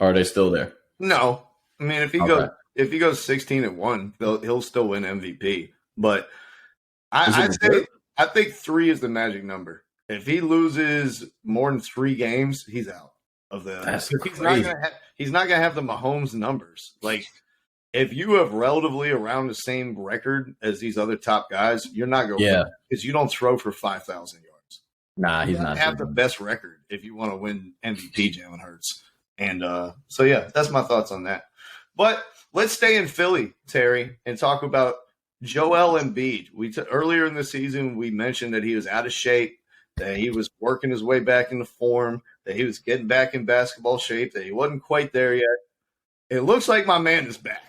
Or are they still there? No. I mean, if he goes 16-1, he'll still win MVP. But I think 3 is the magic number. If he loses more than 3 games, he's out of the. That's he's not gonna have the Mahomes numbers. Like, if you have relatively around the same record as these other top guys, you're not going to win because you don't throw for 5,000 yards. Nah, he's not. Have the best record if you want to win MVP, Jalen Hurts. And so that's my thoughts on that. But let's stay in Philly, Terry, and talk about Joel Embiid. Earlier in the season, we mentioned that he was out of shape, that he was working his way back into form, that he was getting back in basketball shape, that he wasn't quite there yet. It looks like my man is back.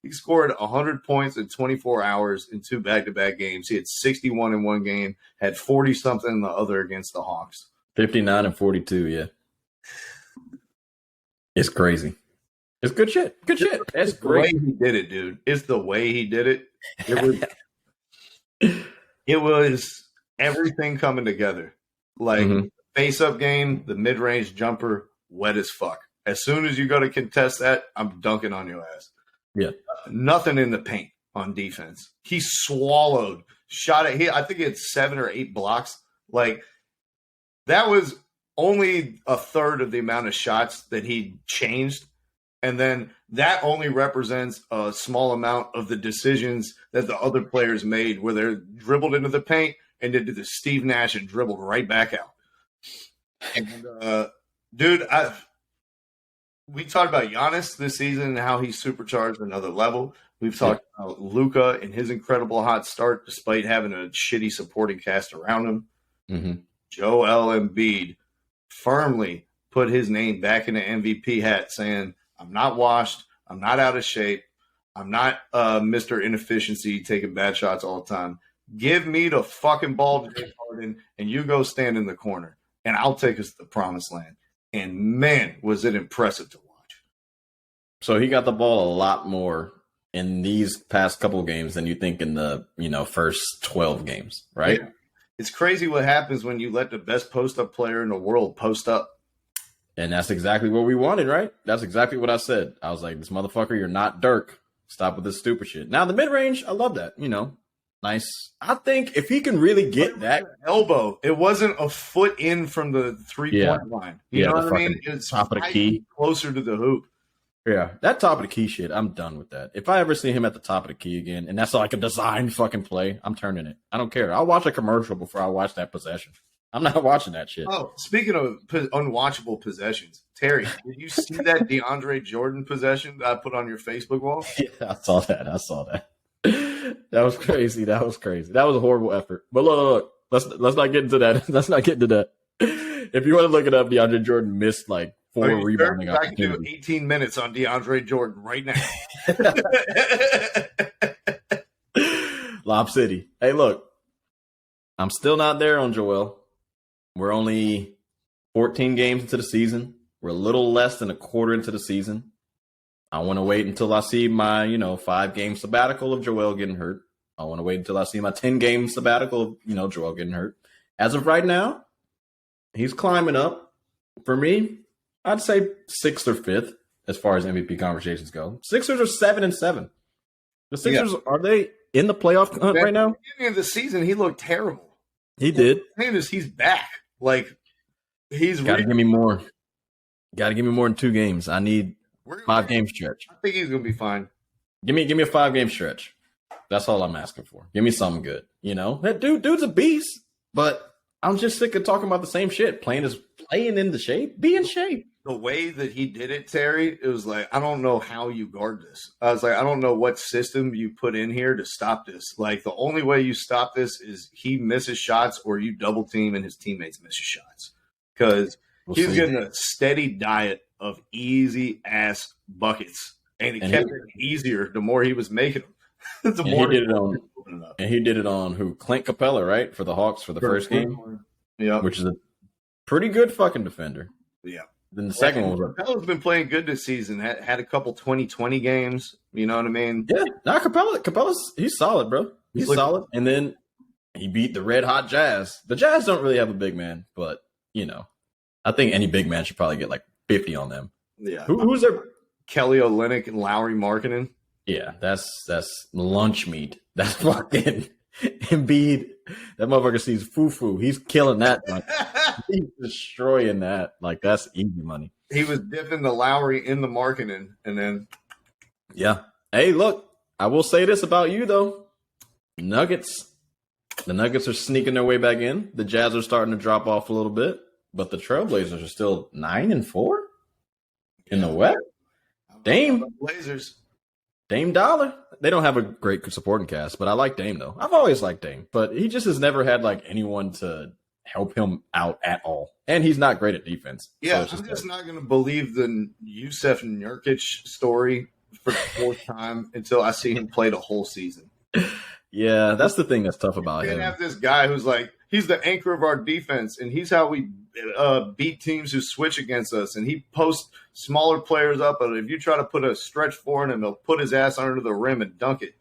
He scored 100 points in 24 hours in 2 back-to-back games. He had 61 in one game, had 40-something in the other against the Hawks. 59 and 42, yeah. It's crazy. It's good shit. Good shit. That's great. The way he did it, dude. It's the way he did it. It was everything coming together. Like, face-up game, the mid-range jumper, wet as fuck. As soon as you go to contest that, I'm dunking on your ass. Yeah. Nothing in the paint on defense. He swallowed, shot it. I think he had 7 or 8 blocks. Like, that was only a third of the amount of shots that he changed. And then that only represents a small amount of the decisions that the other players made where they're dribbled into the paint and did the Steve Nash and dribbled right back out. And, dude, we talked about Giannis this season and how he's supercharged another level. We've talked about Luka and his incredible hot start despite having a shitty supporting cast around him. Mm-hmm. Joel Embiid firmly put his name back in the MVP hat saying, I'm not washed. I'm not out of shape. I'm not Mr. Inefficiency taking bad shots all the time. Give me the fucking ball to James Harden and you go stand in the corner and I'll take us to the promised land. And, man, was it impressive to watch. So he got the ball a lot more in these past couple of games than you think in the, first 12 games, right? Yeah. It's crazy what happens when you let the best post-up player in the world post up. And that's exactly what we wanted, right? That's exactly what I said. I was like, this motherfucker, you're not Dirk. Stop with this stupid shit. Now, the mid-range, I love that, Nice. I think if he can really get that elbow, it wasn't a foot in from the 3-point line. You know what I mean? It's top of the key, closer to the hoop. Yeah, that top of the key shit, I'm done with that. If I ever see him at the top of the key again, and that's like a designed fucking play, I'm turning it. I don't care. I'll watch a commercial before I watch that possession. I'm not watching that shit. Oh, speaking of unwatchable possessions, Terry, did you see that DeAndre Jordan possession that I put on your Facebook wall? Yeah, I saw that. That was crazy. That was a horrible effort. But look, let's not get into that. Let's not get into that. If you want to look it up, DeAndre Jordan missed like 4 rebounding opportunities. I can do 18 minutes on DeAndre Jordan right now. Lob City. Hey, look, I'm still not there on Joel. We're only 14 games into the season. We're a little less than a quarter into the season. I want to wait until I see my, 5-game sabbatical of Joel getting hurt. I want to wait until I see my 10-game sabbatical of, Joel getting hurt. As of right now, he's climbing up. For me, I'd say 6th or 5th as far as MVP conversations go. Sixers are 7-7. The Sixers, are they in the playoff hunt right now? At the beginning of the season, he looked terrible. He did. The thing is, he's back. Like, he's got to give me more. Got to give me more than 2 games. I need 5-game stretch. I think he's going to be fine. Give me a 5-game stretch. That's all I'm asking for. Give me something good. That dude's a beast, but I'm just sick of talking about the same shit. Playing playing in the shape. Be in shape. The way that he did it, Terry, it was like, I don't know how you guard this. I was like, I don't know what system you put in here to stop this. Like, the only way you stop this is he misses shots or you double team and his teammates miss shots. Because he's getting a steady diet of easy-ass buckets. And he kept it easier the more he was making them. And he did it on who? Clint Capella, right? For the Hawks for the first game? Yeah. Which is a pretty good fucking defender. Yeah. Then the second one was Capella's been playing good this season. Had a couple 2020 games. You know what I mean? Yeah. Nah, Capella's he's solid, bro. He's solid. And then he beat the red hot Jazz. The Jazz don't really have a big man, but you know, I think any big man should probably get like 50 on them. Yeah. Who's their Kelly Olynyk and Lowry Markkanen? Yeah, that's lunch meat. That's fucking Embiid. That motherfucker sees foo-foo. He's killing that. He's destroying that. Like, that's easy money. He was dipping the Lowry in the Markkanen, and then yeah. Hey, look, I will say this about you though. The Nuggets are sneaking their way back in. The Jazz are starting to drop off a little bit, but the Trailblazers are still 9-4 in the West. Dame Blazers. Dame Dollar. They don't have a great supporting cast, but I like Dame though. I've always liked Dame, but he just has never had like anyone to help him out at all. And he's not great at defense. Yeah, so I'm just not going to believe the Yusef Nurkic story for the fourth time until I see him play the whole season. Yeah, that's the thing that's tough about him. You have this guy who's like, he's the anchor of our defense, and he's how we beat teams who switch against us. And he posts smaller players up, but if you try to put a stretch four in him, he'll put his ass under the rim and dunk it.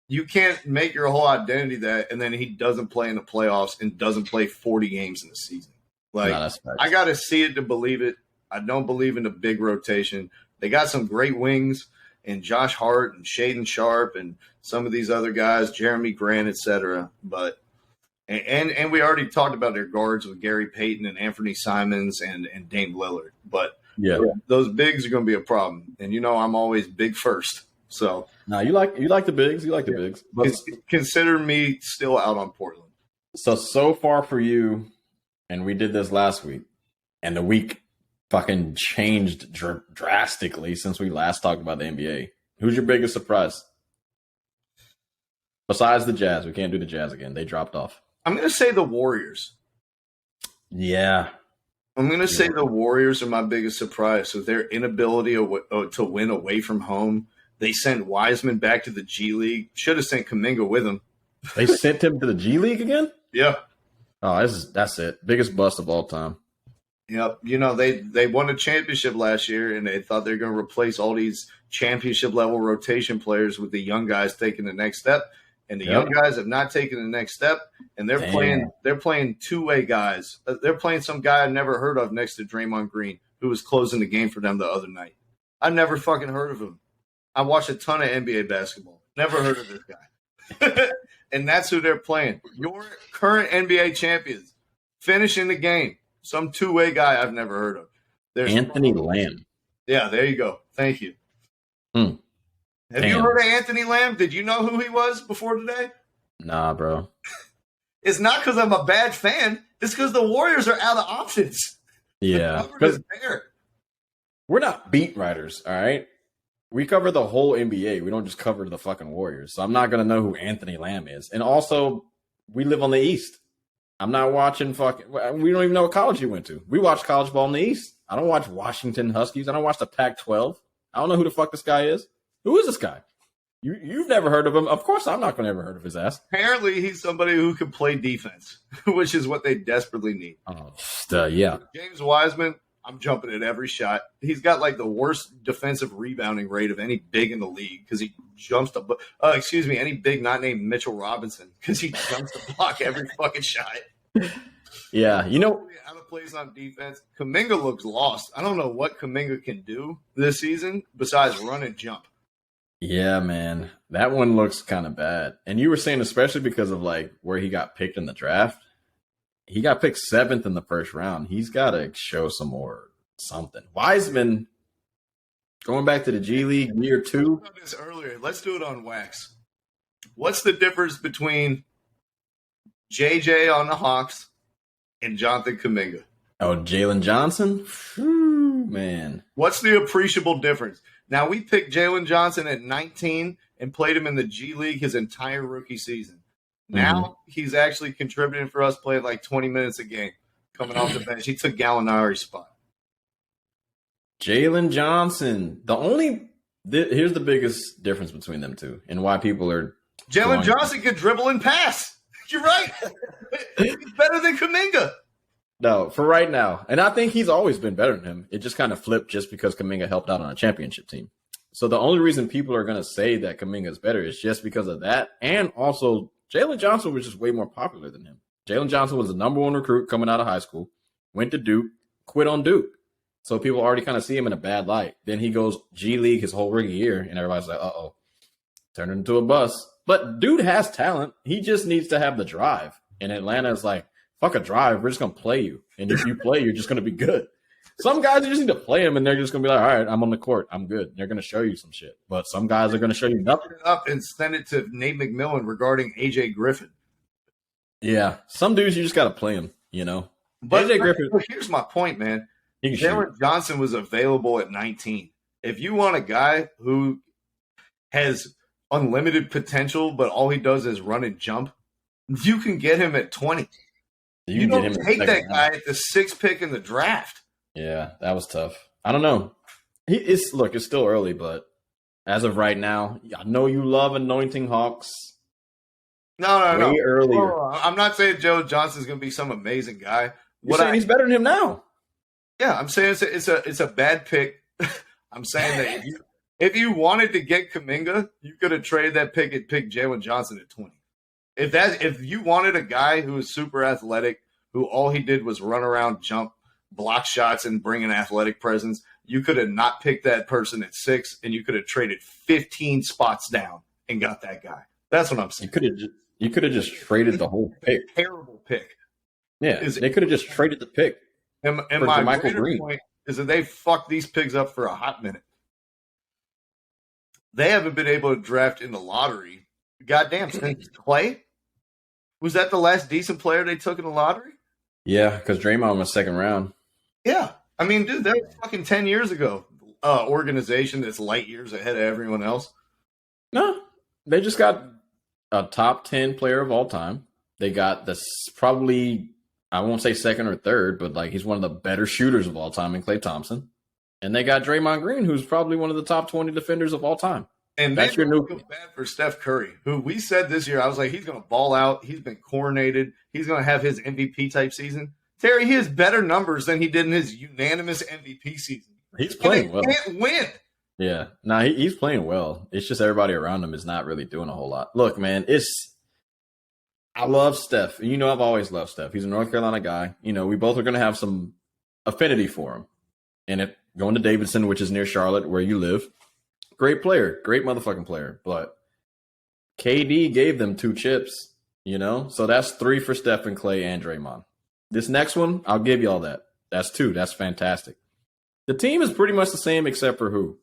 You can't make your whole identity that, and then he doesn't play in the playoffs and doesn't play 40 games in the season. Like, I got to see it to believe it. I don't believe in the big rotation. They got some great wings and Josh Hart and Shaden Sharp and some of these other guys, Jeremy Grant, etc. But and we already talked about their guards with Gary Payton and Anthony Simons and Dame Lillard. But yeah, those bigs are going to be a problem. And you know I'm always big first. So no, you like the bigs. You like the bigs. But consider me still out on Portland. So far for you, and we did this last week, and the week fucking changed drastically since we last talked about the NBA. Who's your biggest surprise? Besides the Jazz. We can't do the Jazz again. They dropped off. I'm going to say the Warriors. Yeah. I'm going to say the Warriors are my biggest surprise. So their inability to win away from home. They sent Wiseman back to the G League. Should have sent Kuminga with him. They sent him to the G League again? Yeah. Oh, that's it. Biggest bust of all time. Yep. You know, they won a championship last year, and they thought they were going to replace all these championship-level rotation players with the young guys taking the next step. And the young guys have not taken the next step, and they're playing two-way guys. They're playing some guy I've never heard of next to Draymond Green, who was closing the game for them the other night. I never fucking heard of him. I watched a ton of NBA basketball. Never heard of this guy. And that's who they're playing. Your current NBA champions finishing the game. Some two-way guy I've never heard of. There's Anthony Lamb. Yeah, there you go. Thank you. Have Damn. you heard of Anthony Lamb? Did you know who he was before today? Nah, bro. It's not because I'm a bad fan. It's because the Warriors are out of options. Yeah. We're not beat writers, all right? We cover the whole NBA. We don't just cover the fucking Warriors. So I'm not going to know who Anthony Lamb is. And also, we live on the East. I'm not watching we don't even know what college he went to. We watch college ball in the East. I don't watch Washington Huskies. I don't watch the Pac-12. I don't know who the fuck this guy is. Who is this guy? You've never heard of him. Of course, I'm not going to ever heard of his ass. Apparently, he's somebody who can play defense, which is what they desperately need. Oh, yeah. James Wiseman, I'm jumping at every shot. He's got like the worst defensive rebounding rate of any big in the league because he jumps to any big not named Mitchell Robinson because he jumps to block every fucking shot. Yeah, you know, out of place on defense. Kuminga looks lost. I don't know what Kuminga can do this season besides run and jump. Yeah, man, that one looks kind of bad. And you were saying, especially because of like where he got picked in the draft, he got picked 7th in the first round. He's got to show some more something. Wiseman going back to the G League year 2. I talked about this earlier. Let's do it on wax. What's the difference between JJ on the Hawks and Jonathan Kuminga? Oh, Jalen Johnson? Whew, man. What's the appreciable difference? Now, we picked Jalen Johnson at 19 and played him in the G League his entire rookie season. Now he's actually contributing for us, playing like 20 minutes a game, coming off the bench. He took Gallinari's spot. Jalen Johnson. Here's the biggest difference between them two and why people are. Jalen Johnson can dribble and pass. You're right. He's better than Kuminga. No, for right now. And I think he's always been better than him. It just kind of flipped just because Kuminga helped out on a championship team. So the only reason people are going to say that Kuminga is better is just because of that. And also, Jalen Johnson was just way more popular than him. Jalen Johnson was the number one recruit coming out of high school, went to Duke, quit on Duke. So people already kind of see him in a bad light. Then he goes G League his whole rookie year, and everybody's like, uh-oh, turned into a bust. But dude has talent. He just needs to have the drive. And Atlanta is like, fuck a drive. We're just going to play you. And if you play, you're just going to be good. Some guys, you just need to play them, and they're just going to be like, all right, I'm on the court. I'm good. They're going to show you some shit. But some guys are going to show you nothing. Up and send it to Nate McMillan regarding A.J. Griffin. Yeah. Some dudes, you just got to play them, you know. But A.J. Griffin. Here's my point, man. Jalen Johnson was available at 19. If you want a guy who has unlimited potential, but all he does is run and jump, you can get him at 20. You don't take that guy at the 6th pick in the draft. Yeah, that was tough. I don't know. It's still early, but as of right now, I know you love anointing Hawks. No. Earlier. I'm not saying Joe Johnson's going to be some amazing guy. You're saying he's better than him now? Yeah, I'm saying it's a bad pick. I'm saying that if you wanted to get Kuminga, you could have traded that pick and picked Jalen Johnson at 20. If you wanted a guy who was super athletic, who all he did was run around, jump, block shots, and bring an athletic presence, you could have not picked that person at 6, and you could have traded 15 spots down and got that guy. That's what I'm saying. You could have just traded the whole pick. Terrible pick. Yeah, they could have just traded the pick. And my greater point is that they fucked these pigs up for a hot minute. They haven't been able to draft in the lottery. Goddamn, since Clay? Was that the last decent player they took in the lottery? Yeah, because Draymond was 2nd round. Yeah. I mean, dude, that was fucking 10 years ago. Organization that's light years ahead of everyone else. No, they just got a top 10 player of all time. They got this probably, I won't say 2nd or 3rd, but like he's one of the better shooters of all time in Klay Thompson. And they got Draymond Green, who's probably one of the top 20 defenders of all time. And that's your new bad for Steph Curry, who we said this year, I was like, he's going to ball out. He's been coronated. He's going to have his MVP type season. Terry, he has better numbers than he did in his unanimous MVP season. He's playing well. Can't win. Yeah. No, he's playing well. It's just everybody around him is not really doing a whole lot. Look, man, I love Steph. You know, I've always loved Steph. He's a North Carolina guy. You know, we both are going to have some affinity for him. And going to Davidson, which is near Charlotte, where you live, great player, great motherfucking player. But KD gave them 2 chips, you know? So that's 3 for Steph and Clay and Draymond. This next one, I'll give you all that. That's 2. That's fantastic. The team is pretty much the same except for who?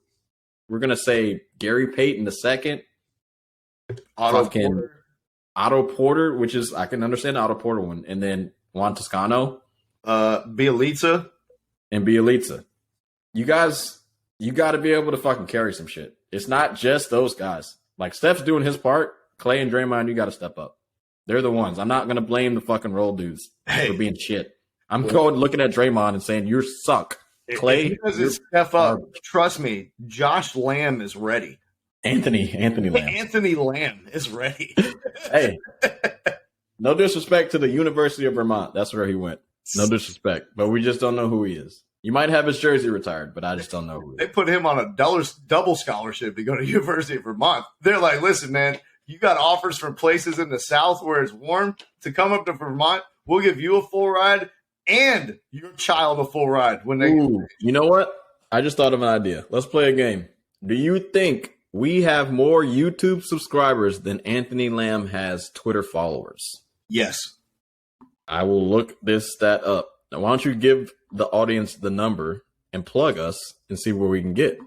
We're going to say Gary Payton II. Otto Porter, which is, I can understand the Otto Porter one. And then Juan Toscano. Bielitsa. And Bielitsa. You guys, you got to be able to fucking carry some shit. It's not just those guys. Like, Steph's doing his part. Clay and Draymond, you got to step up. They're the ones. I'm not going to blame the fucking role dudes for being shit. I'm looking at Draymond and saying, you suck. Clay, if he doesn't step up, trust me, Josh Lamb is ready. Anthony Lamb. Anthony Lamb is ready. Hey, no disrespect to the University of Vermont. That's where he went. No disrespect. But we just don't know who he is. You might have his jersey retired, but I just don't know who he is. They put him on a double scholarship to go to University of Vermont. They're like, listen, man, you got offers from places in the South where it's warm to come up to Vermont. We'll give you a full ride and your child a full ride when they. Ooh, you know what? I just thought of an idea. Let's play a game. Do you think we have more YouTube subscribers than Anthony Lamb has Twitter followers? Yes. I will look this stat up. Now, why don't you give the audience the number and plug us and see where we can get?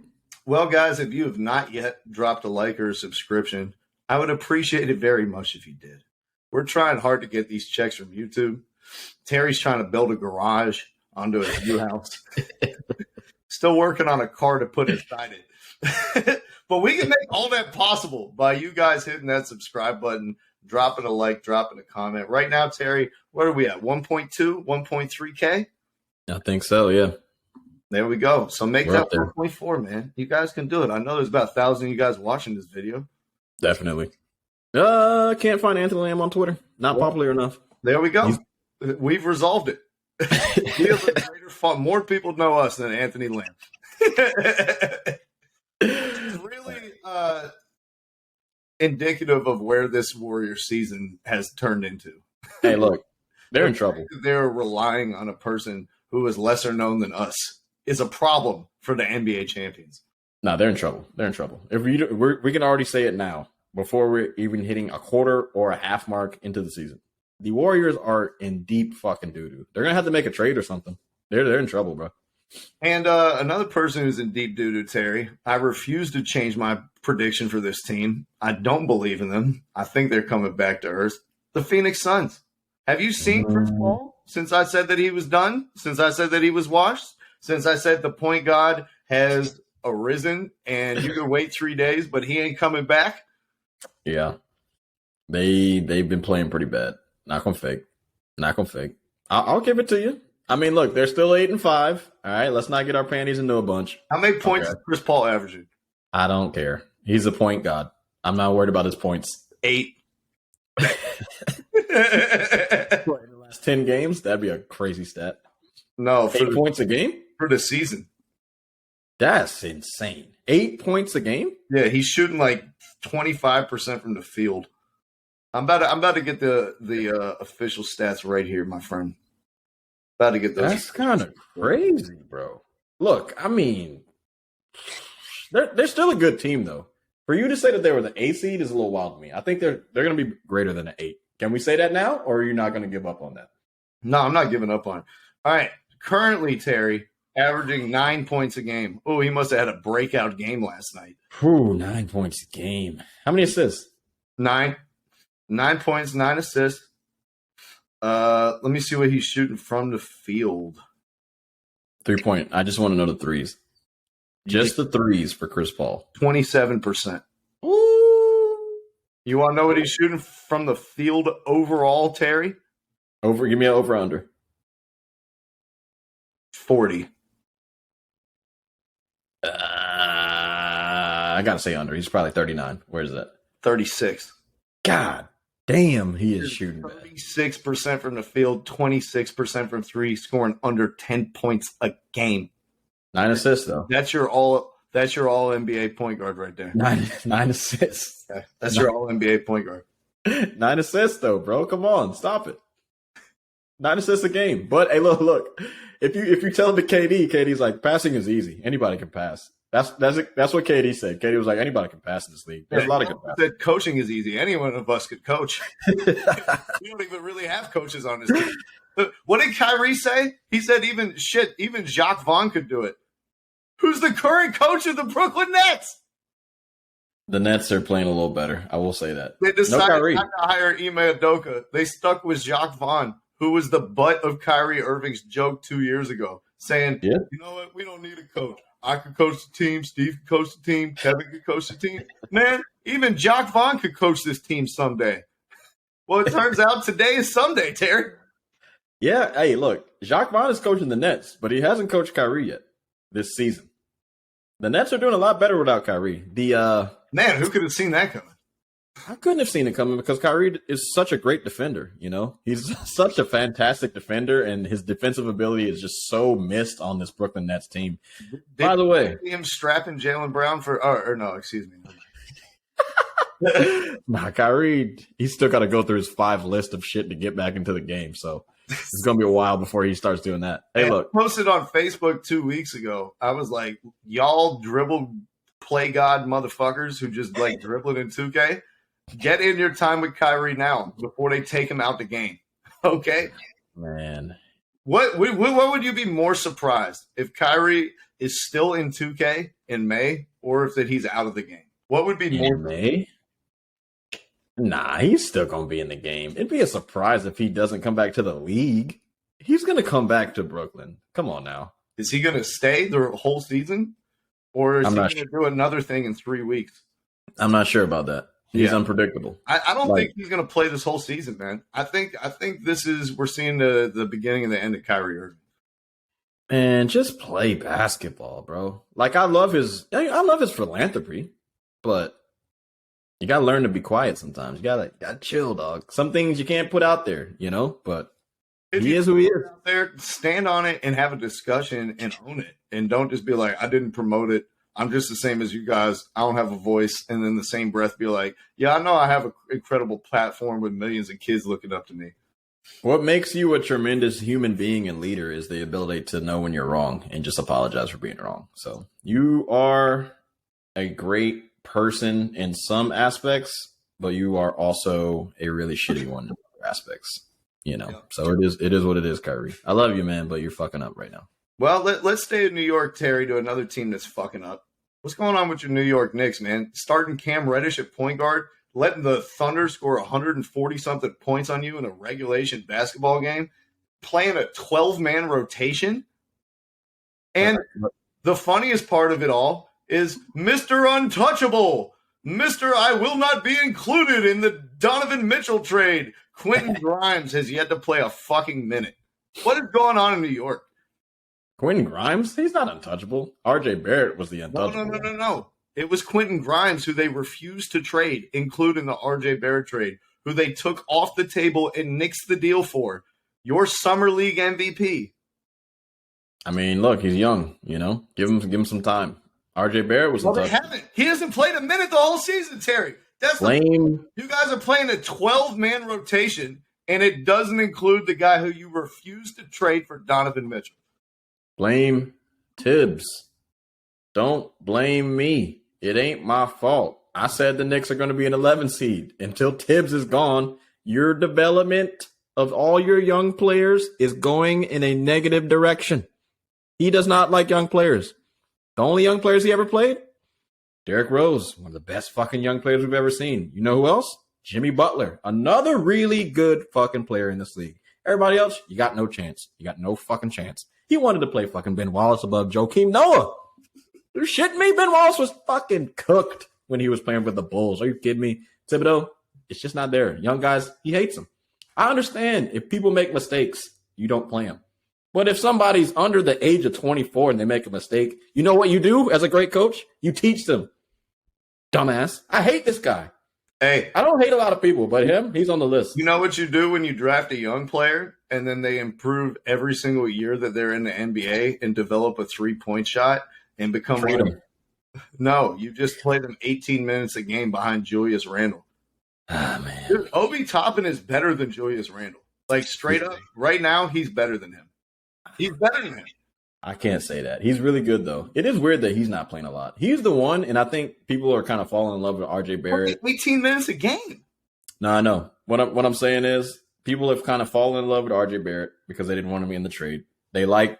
Well, guys, if you have not yet dropped a like or a subscription, I would appreciate it very much if you did. We're trying hard to get these checks from YouTube. Terry's trying to build a garage. onto his new house. Still working on a car to put inside it. But we can make all that possible by you guys hitting that subscribe button, dropping a like, dropping a comment. Right now, Terry, what are we at? 1.2, 1.3K? I think so, yeah. There we go. So make We're that up there. 1.4, man. You guys can do it. I know there's about 1,000 of you guys watching this video. Definitely. Can't find Anthony Lamb on Twitter. Not popular enough. There we go. We've resolved it. We have a greater fun. More people know us than Anthony Lamb. It's really indicative of where this Warrior season has turned into. Hey, look, they're in trouble. They're relying on a person who is lesser known than us is a problem for the NBA champions. No, they're in trouble. They're in trouble. If we can already say it now before we're even hitting a quarter or a half mark into the season. The Warriors are in deep fucking doo-doo. They're going to have to make a trade or something. They're in trouble, bro. And another person who's in deep doo-doo, Terry, I refuse to change my prediction for this team. I don't believe in them. I think they're coming back to earth. The Phoenix Suns. Have you seen Chris Paul since I said that he was done? Since I said that he was washed? Since I said the point guard has arisen and you can wait 3 days, but he ain't coming back? Yeah. They've been playing pretty bad. Not gonna fake. I'll give it to you. I mean, look, they're still 8-5. All right, let's not get our panties into a bunch. How many points is Chris Paul averaging? I don't care. He's a point god. I'm not worried about his points. 8. In the last 10 games, that'd be a crazy stat. No, 8 points a game for the season. That's insane. 8 points a game? Yeah, he's shooting like 25% from the field. I'm about to get the official stats right here, my friend. About to get those. That's kind of crazy, bro. Look, I mean, they're still a good team, though. For you to say that they were the 8 seed is a little wild to me. I think they're going to be greater than an 8. Can we say that now, or are you not going to give up on that? No, I'm not giving up on it. All right. Currently, Terry, averaging 9 points a game. Oh, he must have had a breakout game last night. Whew, 9 points a game. How many assists? 9 points, 9 assists. Let me see what he's shooting from the field. 3-point. I just want to know the threes. Just the threes for Chris Paul. 27%. Ooh. You want to know what he's shooting from the field overall, Terry? Give me an over-under. 40. I got to say under. He's probably 39. Where is that? 36. God damn, he is shooting bad. 36% from the field, 26% from three, scoring under 10 points a game. 9 assists, though. That's your all NBA point guard right there. 9 assists. Okay. That's your all NBA point guard. 9 assists, though, bro. Come on, stop it. 9 assists a game. But hey, look. If you tell him to KD's like, passing is easy. Anybody can pass. That's what KD said. KD was like, anybody can pass in this league. There's a lot of good passes. Said coaching is easy. Any one of us could coach. We don't even really have coaches on this team. What did Kyrie say? He said even Jacques Vaughn could do it. Who's the current coach of the Brooklyn Nets? The Nets are playing a little better. I will say that. They decided not to hire Ime Udoka. They stuck with Jacques Vaughn, who was the butt of Kyrie Irving's joke 2 years ago, saying, You know what? We don't need a coach. I could coach the team. Steve could coach the team. Kevin could coach the team. Man, even Jacques Vaughn could coach this team someday. Well, it turns out today is Sunday, Terry. Yeah. Hey, look, Jacques Vaughn is coaching the Nets, but he hasn't coached Kyrie yet this season. The Nets are doing a lot better without Kyrie. Man, who could have seen that coming? I couldn't have seen it coming because Kyrie is such a great defender, you know? He's such a fantastic defender, and his defensive ability is just so missed on this Brooklyn Nets team. By the way, him strapping Jaylen Brown for no, excuse me. Kyrie, he's still got to go through his 5 list of shit to get back into the game, so it's going to be a while before he starts doing that. Hey, look. I posted on Facebook 2 weeks ago. I was like, y'all dribble play god motherfuckers who just like dribbling in 2K. Get in your time with Kyrie now before they take him out the game. Okay? Man. What would you be more surprised if Kyrie is still in 2K in May or if that he's out of the game? What would be more May? Nah, he's still going to be in the game. It'd be a surprise if he doesn't come back to the league. He's gonna come back to Brooklyn. Come on now. Is he going to stay the whole season? Or is I'm he not going to do another thing in 3 weeks? I'm not sure about that. He's unpredictable. I don't think he's going to play this whole season, man. I think we're seeing the beginning and the end of Kyrie Irving. Man, just play basketball, bro. Like I love his philanthropy, but you gotta learn to be quiet sometimes. You gotta chill, dog. Some things you can't put out there, but he is who he is. Out there, stand on it and have a discussion and own it. And don't just be like, I didn't promote it. I'm just the same as you guys. I don't have a voice. And then the same breath be like, yeah, I know I have an incredible platform with millions of kids looking up to me. What makes you a tremendous human being and leader is the ability to know when you're wrong and just apologize for being wrong. So you are a great person in some aspects, but you are also a really shitty one in other aspects. So it is what it is, Kyrie. I love you, man, but you're fucking up right now. Well, let's stay in New York, Terry, to another team that's fucking up. What's going on with your New York Knicks, man? Starting Cam Reddish at point guard, letting the Thunder score 140-something points on you in a regulation basketball game, playing a 12-man rotation. And the funniest part of it all is Mr. Untouchable, Mr. I will not be included in the Donovan Mitchell trade. Quentin Grimes has yet to play a fucking minute. What is going on in New York? Quentin Grimes? He's not untouchable. RJ Barrett was the untouchable. No. It was Quentin Grimes who they refused to trade, including the RJ Barrett trade, who they took off the table and nixed the deal for. Your Summer League MVP. I mean, look, he's young, Give him some time. RJ Barrett was untouchable. They haven't. He hasn't played a minute the whole season, Terry. That's Blame. You guys are playing a 12-man rotation, and it doesn't include the guy who you refused to trade for Donovan Mitchell. Blame Tibbs. Don't blame me. It ain't my fault. I said the Knicks are going to be an 11 seed. Until Tibbs is gone, your development of all your young players is going in a negative direction. He does not like young players. The only young players he ever played? Derrick Rose, one of the best fucking young players we've ever seen. You know who else? Jimmy Butler, another really good fucking player in this league. Everybody else, you got no chance. You got no fucking chance. He wanted to play fucking Ben Wallace above Joakim Noah. You're shitting me? Ben Wallace was fucking cooked when he was playing with the Bulls. Are you kidding me? Thibodeau, it's just not there. Young guys, he hates them. I understand if people make mistakes, you don't play them. But if somebody's under the age of 24 and they make a mistake, you know what you do as a great coach? You teach them. Dumbass. I hate this guy. Hey, I don't hate a lot of people, but him, he's on the list. You know what you do when you draft a young player and then they improve every single year that they're in the NBA and develop a three-point shot and become freedom. No, you just play them 18 minutes a game behind Julius Randle. Ah, man. Dude, Obi Toppin is better than Julius Randle. Like, straight up, right now, he's better than him. He's better than him. I can't say that. He's really good, though. It is weird that he's not playing a lot. He's the one, and I think people are kind of falling in love with RJ Barrett. 18 minutes a game. No, I know. What I'm saying is people have kind of fallen in love with RJ Barrett because they didn't want him in the trade. They like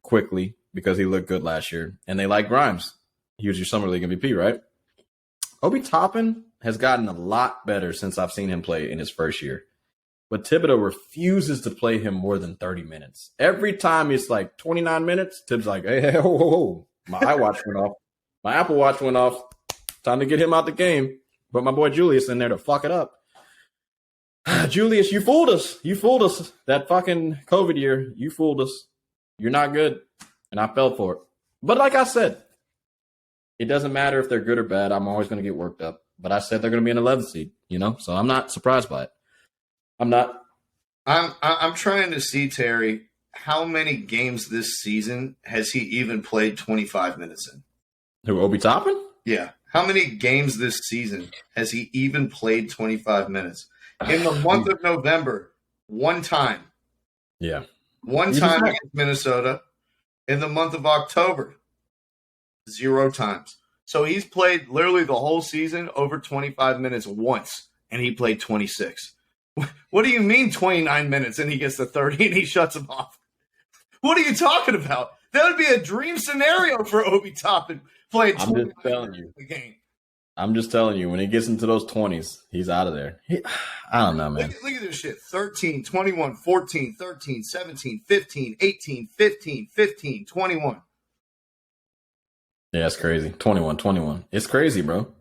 Quickly because he looked good last year, and they like Grimes. He was your Summer League MVP, right? Obi Toppin has gotten a lot better since I've seen him play in his first year. But Thibodeau refuses to play him more than 30 minutes. Every time it's like 29 minutes, Tibbs like, hey, whoa. My iWatch went off. My Apple Watch went off. Time to get him out the game. But my boy Julius in there to fuck it up. Julius, you fooled us. You fooled us. That fucking COVID year, you fooled us. You're not good. And I fell for it. But like I said, it doesn't matter if they're good or bad. I'm always going to get worked up. But I said they're going to be an 11th seed, so I'm not surprised by it. I'm not. I'm trying to see, Terry, how many games this season has he even played 25 minutes in? Who, Obi Toppin? Yeah. How many games this season has he even played 25 minutes? In the month of November, one time. Yeah. One time against Minnesota. In the month of October, 0 times. So he's played literally the whole season over 25 minutes once, and he played 26. What do you mean 29 minutes and he gets to 30 and he shuts him off? What are you talking about? That would be a dream scenario for Obi Toppin playing 20 minutes a game. I'm just telling you, when he gets into those 20s, he's out of there. I don't know, man. Look at this shit. 13, 21, 14, 13, 17, 15, 18, 15, 15, 21. Yeah, it's crazy. 21. It's crazy, bro.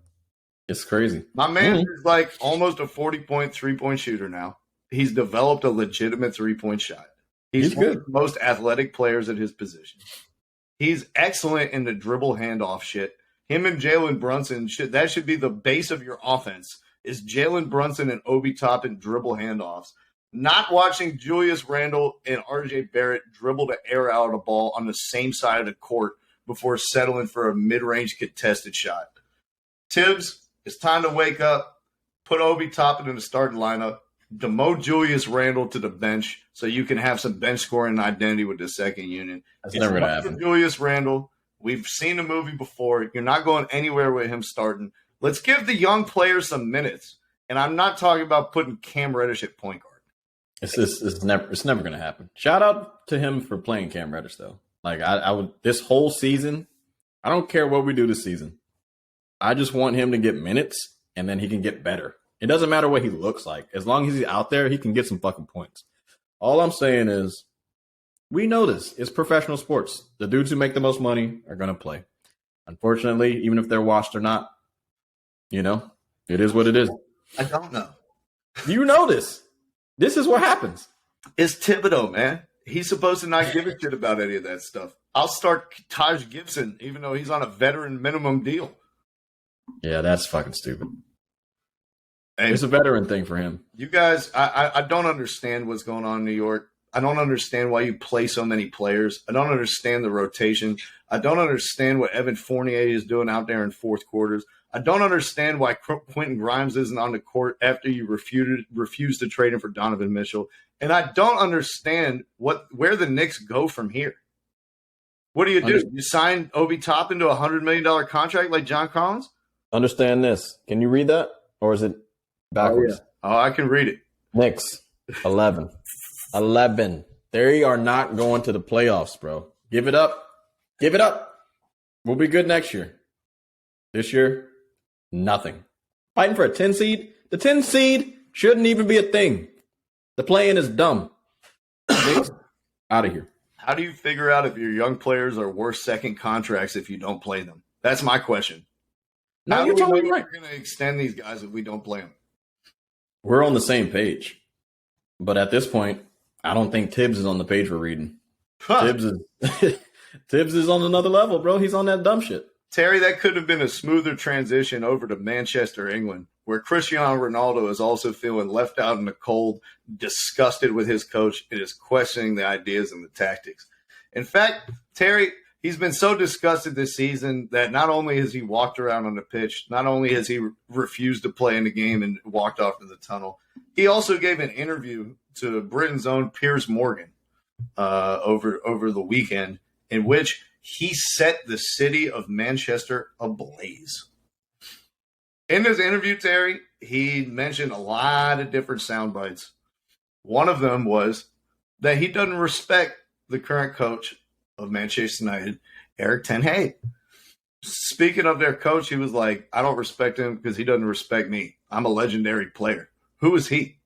It's crazy. My man is like almost a 40-point three-point shooter now. He's developed a legitimate three-point shot. He's one good. of the most athletic players at his position. He's excellent in the dribble handoff shit. Him and Jalen Brunson, that should be the base of your offense, is Jalen Brunson and Obi Toppin dribble handoffs. Not watching Julius Randle and RJ Barrett dribble to air out a ball on the same side of the court before settling for a mid-range contested shot. Tibbs, it's time to wake up, put Obi Toppin in the starting lineup, demote Julius Randle to the bench so you can have some bench scoring identity with the second unit. That's never going to happen. Julius Randle, we've seen the movie before. You're not going anywhere with him starting. Let's give the young players some minutes. And I'm not talking about putting Cam Reddish at point guard. It's never going to happen. Shout out to him for playing Cam Reddish, though. Like, I would, this whole season, I don't care what we do this season. I just want him to get minutes, and then he can get better. It doesn't matter what he looks like. As long as he's out there, he can get some fucking points. All I'm saying is, we know this. It's professional sports. The dudes who make the most money are going to play. Unfortunately, even if they're washed or not, it is what it is. I don't know. You know this. This is what happens. It's Thibodeau, man. He's supposed to not give a shit about any of that stuff. I'll start Taj Gibson, even though he's on a veteran minimum deal. Yeah, that's fucking stupid. Hey, it's a veteran thing for him. You guys, I don't understand what's going on in New York. I don't understand why you play so many players. I don't understand the rotation. I don't understand what Evan Fournier is doing out there in fourth quarters. I don't understand why Quentin Grimes isn't on the court after you refused to trade him for Donovan Mitchell. And I don't understand where the Knicks go from here. What do? You sign Obi Toppin to a $100 million contract like John Collins? Understand this. Can you read that? Or is it backwards? Oh, I can read it. Knicks, 11. 11. They are not going to the playoffs, bro. Give it up. Give it up. We'll be good next year. This year, nothing. Fighting for a 10 seed? The 10 seed shouldn't even be a thing. The play-in is dumb. Knicks, out of here. How do you figure out if your young players are worth second contracts if you don't play them? That's my question. No, you're totally right. We're going to extend these guys if we don't play them. We're on the same page. But at this point, I don't think Tibbs is on the page we're reading. Huh. Tibbs is on another level, bro. He's on that dumb shit. Terry, that could have been a smoother transition over to Manchester, England, where Cristiano Ronaldo is also feeling left out in the cold, disgusted with his coach, and is questioning the ideas and the tactics. In fact, Terry, he's been so disgusted this season that not only has he walked around on the pitch, not only has he refused to play in the game and walked off to the tunnel, he also gave an interview to Britain's own Piers Morgan over the weekend, in which he set the city of Manchester ablaze. In this interview, Terry, he mentioned a lot of different sound bites. One of them was that he doesn't respect the current coach of Manchester United, Erik ten Hag. Speaking of their coach, he was like, I don't respect him because he doesn't respect me. I'm a legendary player. Who is he?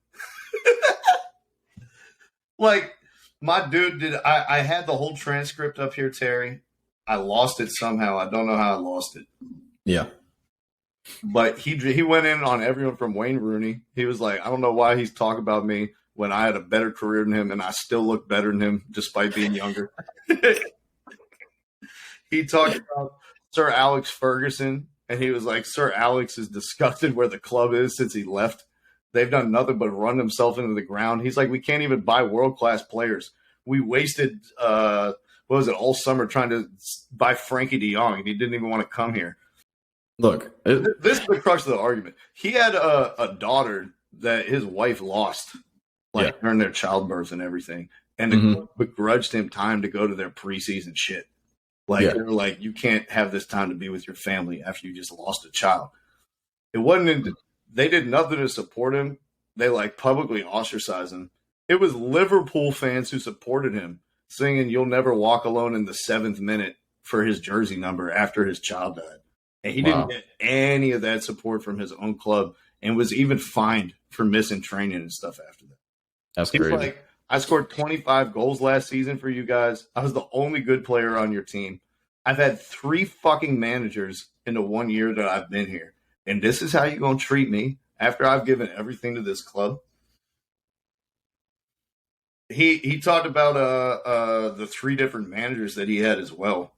Like, my dude I had the whole transcript up here, Terry. I lost it somehow. I don't know how I lost it. Yeah. But he went in on everyone from Wayne Rooney. He was like, I don't know why he's talking about me when I had a better career than him and I still look better than him despite being younger. He talked about Sir Alex Ferguson, and he was like, Sir Alex is disgusted where the club is since he left. They've done nothing but run themselves into the ground. He's like, we can't even buy world-class players. We wasted, all summer trying to buy Frankie de Jong, and he didn't even want to come here. Look, this is the crux of the argument. He had a daughter that his wife lost, during their childbirth and everything, and the club begrudged him time to go to their preseason shit. They were like, you can't have this time to be with your family after you just lost a child. It wasn't. They did nothing to support him. They publicly ostracized him. It was Liverpool fans who supported him, singing "You'll Never Walk Alone" in the 7th minute for his jersey number after his child died. And he didn't get any of that support from his own club and was even fined for missing training and stuff after that. That's He's crazy. like, I scored 25 goals last season for you guys. I was the only good player on your team. I've had 3 fucking managers in the 1 year that I've been here. And this is how you're going to treat me after I've given everything to this club? He talked about the 3 different managers that he had as well.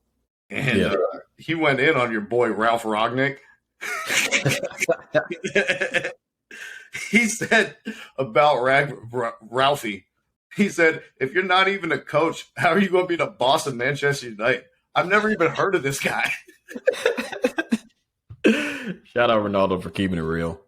And he went in on your boy, Ralph Rognick. He said about Ralphie, he said, if you're not even a coach, how are you going to be the boss of Manchester United? I've never even heard of this guy. Shout out Ronaldo for keeping it real.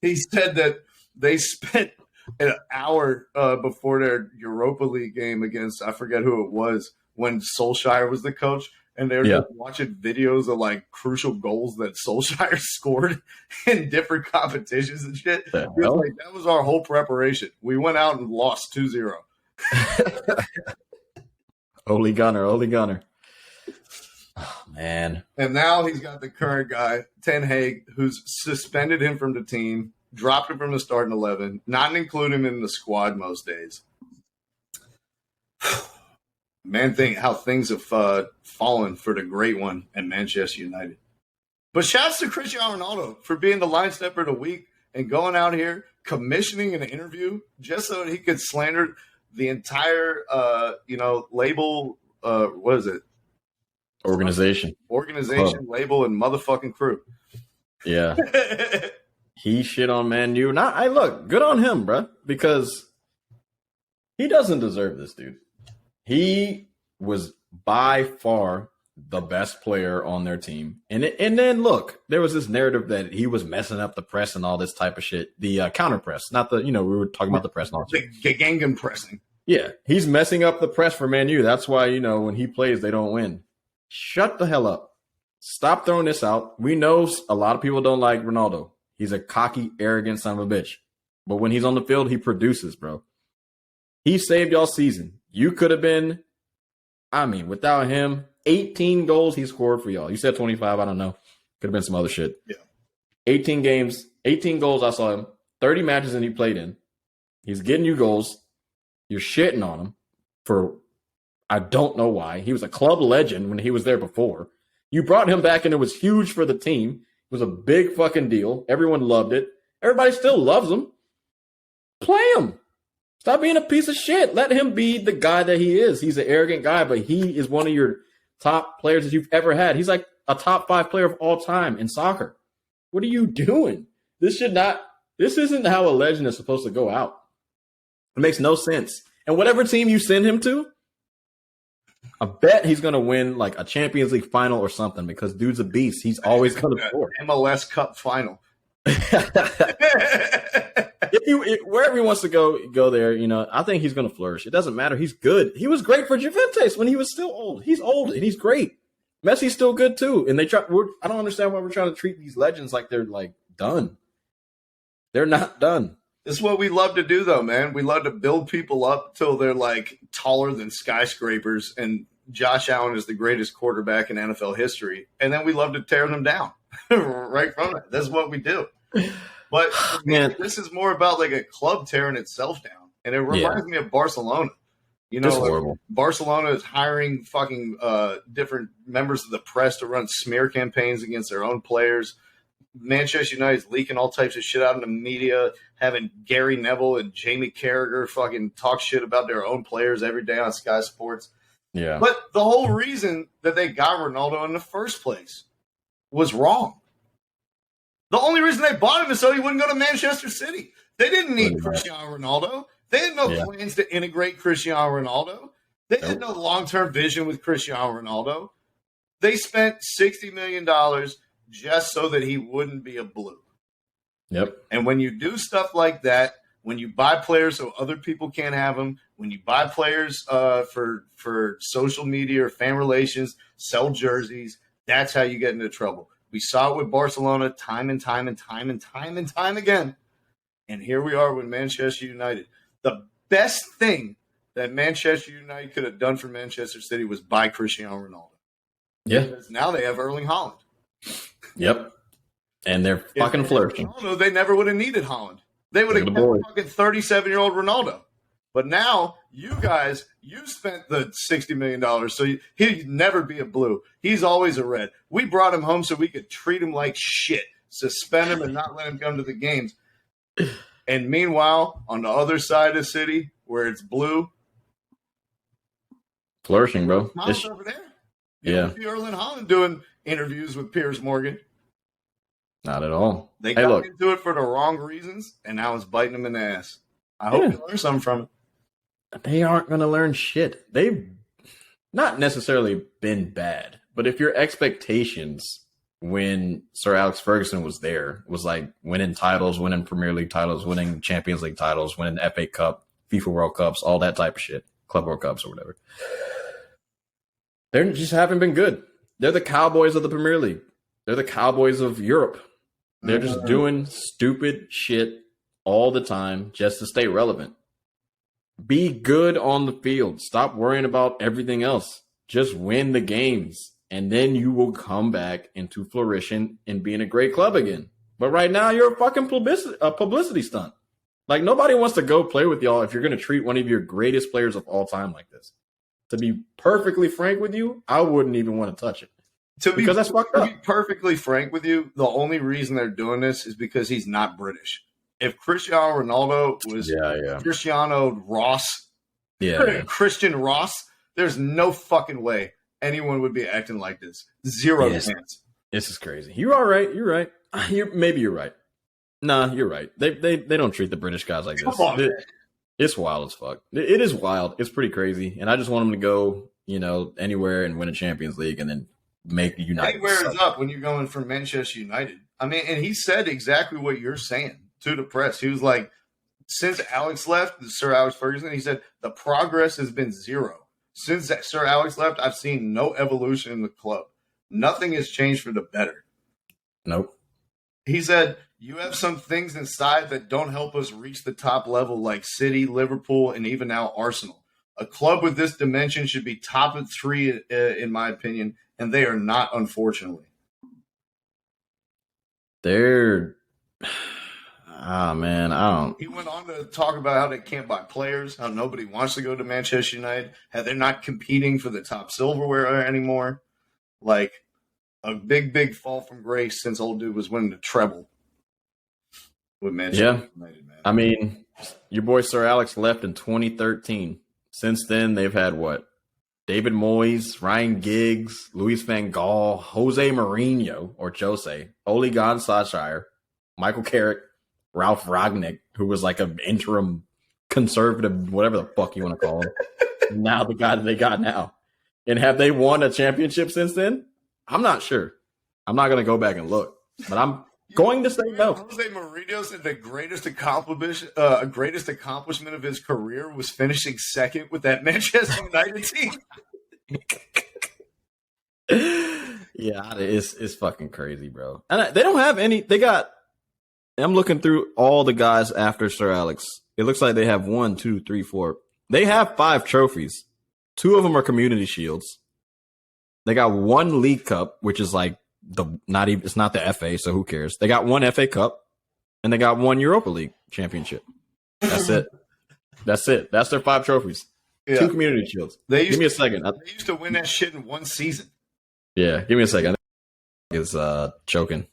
He said that they spent an hour before their Europa League game against, I forget who it was, when Solskjaer was the coach. And they're just watching videos of like crucial goals that Solskjaer scored in different competitions and shit. Like, that was our whole preparation. We went out and lost 2-0. Ole Gunner. Oh, man. And now he's got the current guy, Ten Hag, who's suspended him from the team, dropped him from the starting 11, not include him in the squad most days. Man, think how things have fallen for the great one at Manchester United. But shouts to Cristiano Ronaldo for being the line stepper of the week and going out here, commissioning an interview just so that he could slander the entire, label, what is it? Organization, label, and motherfucking crew. Yeah. He shit on Man U. Look, good on him, bro, because he doesn't deserve this, dude. He was by far the best player on their team. And then, look, there was this narrative that he was messing up the press and all this type of shit. The counter press, not the, we were talking about the press and all that. The Gangan pressing. Yeah, he's messing up the press for Man U. That's why, when he plays, they don't win. Shut the hell up. Stop throwing this out. We know a lot of people don't like Ronaldo. He's a cocky, arrogant son of a bitch. But when he's on the field, he produces, bro. He saved y'all season. You could have been, without him, 18 goals he scored for y'all. You said 25, I don't know. Could have been some other shit. Yeah. 18 games, 18 goals I saw him, 30 matches that he played in. He's getting you goals. You're shitting on him for, I don't know why. He was a club legend when he was there before. You brought him back and it was huge for the team. It was a big fucking deal. Everyone loved it. Everybody still loves him. Play him. Stop being a piece of shit. Let him be the guy that he is. He's an arrogant guy, but he is one of your top players that you've ever had. He's like a top 5 player of all time in soccer. What are you doing? This isn't how a legend is supposed to go out. It makes no sense. And whatever team you send him to, I bet he's going to win like a Champions League final or something because dude's a beast. He's always going to score. MLS Cup final. Wherever he wants to go there, I think he's going to flourish. It doesn't matter. He's good. He was great for Juventus when he was still old. He's old and he's great. Messi's still good too. And I don't understand why we're trying to treat these legends like they're like done. They're not done. This is what we love to do, though, man. We love to build people up till they're like taller than skyscrapers, and Josh Allen is the greatest quarterback in NFL history. And then we love to tear them down right from it. That's what we do. But man, this is more about like a club tearing itself down, and it reminds me of Barcelona. Like Barcelona is hiring fucking different members of the press to run smear campaigns against their own players. Manchester United's leaking all types of shit out in the media, having Gary Neville and Jamie Carragher fucking talk shit about their own players every day on Sky Sports. Yeah. But the whole reason that they got Ronaldo in the first place was wrong. The only reason they bought him is so he wouldn't go to Manchester City. They didn't need Cristiano Ronaldo. They had no plans to integrate Cristiano Ronaldo. They had no long-term vision with Cristiano Ronaldo. They spent $60 million just so that he wouldn't be a Blue. Yep. And when you do stuff like that, when you buy players so other people can't have them, when you buy players for social media or fan relations, sell jerseys, that's how you get into trouble. We saw it with Barcelona time and time again. And here we are with Manchester United. The best thing that Manchester United could have done for Manchester City was buy Cristiano Ronaldo. Yeah. Because now they have Erling Haaland. Yep. And they're fucking flourishing. Ronaldo, they never would have needed Holland. They would have kept fucking 37-year-old Ronaldo. But now, you guys, you spent the $60 million, so he'd never be a blue. He's always a red. We brought him home so we could treat him like shit, suspend him, and not let him come to the games. And meanwhile, on the other side of the city, where it's blue, flourishing, bro. Miles over there. Yeah. You see Erling Haaland doing interviews with Piers Morgan. Not at all. They got into it for the wrong reasons, and now it's biting them in the ass. I hope you learn something from it. They aren't going to learn shit. They've not necessarily been bad, but if your expectations when Sir Alex Ferguson was there was like winning titles, winning Premier League titles, winning Champions League titles, winning FA Cup, FIFA World Cups, all that type of shit, Club World Cups or whatever. They just haven't been good. They're the Cowboys of the Premier League. They're the Cowboys of Europe. They're just doing stupid shit all the time just to stay relevant. Be good on the field. Stop worrying about everything else. Just win the games, and then you will come back into flourishing and being a great club again. But right now, you're a fucking publicity stunt. Like, nobody wants to go play with y'all if you're going to treat one of your greatest players of all time like this. To be perfectly frank with you, I wouldn't even want to touch it. Because that's fucked up. To be perfectly frank with you, the only reason they're doing this is because he's not British. If Cristiano Ronaldo was Cristiano Ross, Christian Ross, there's no fucking way anyone would be acting like this. Zero chance. This is crazy. You're all right. You're right. Maybe you're right. Nah, you're right. They don't treat the British guys like this. It's wild as fuck. It is wild. It's pretty crazy. And I just want them to go, anywhere and win a Champions League and then make United. Anywhere is up when you're going from Manchester United. I mean, and he said exactly what you're saying to the press. He was like, since Alex left, Sir Alex Ferguson, he said, the progress has been zero. Since Sir Alex left, I've seen no evolution in the club. Nothing has changed for the better. Nope. He said, you have some things inside that don't help us reach the top level like City, Liverpool, and even now Arsenal. A club with this dimension should be top of three, in my opinion, and they are not, unfortunately. They're... man, I don't... He went on to talk about how they can't buy players, how nobody wants to go to Manchester United, how they're not competing for the top silverware anymore. Like, a big, big fall from grace since old dude was winning the treble with Manchester United, man. I mean, your boy Sir Alex left in 2013. Since then, they've had what? David Moyes, Ryan Giggs, Luis van Gaal, Jose Mourinho, or Jose, Ole Gunnar Solskjaer, Michael Carrick, Ralph Ragnick, who was like an interim conservative, whatever the fuck you want to call him. Now the guy that they got now. And have they won a championship since then? I'm not sure. I'm not going to go back and look, but I'm going to say no. Jose Mourinho said the greatest accomplishment of his career was finishing second with that Manchester United team. Yeah, it's fucking crazy, bro. And they don't have any. They got. I'm looking through all the guys after Sir Alex. It looks like they have 1, 2, 3, 4. They have 5 trophies. 2 of them are community shields. They got 1 League Cup, which is like it's not the FA, so who cares? They got 1 FA Cup, and they got 1 Europa League championship. That's it. That's their 5 trophies. Yeah. 2 community shields. Give me a second. They used to win that shit in 1 season. Yeah, give me a second. I think it's choking.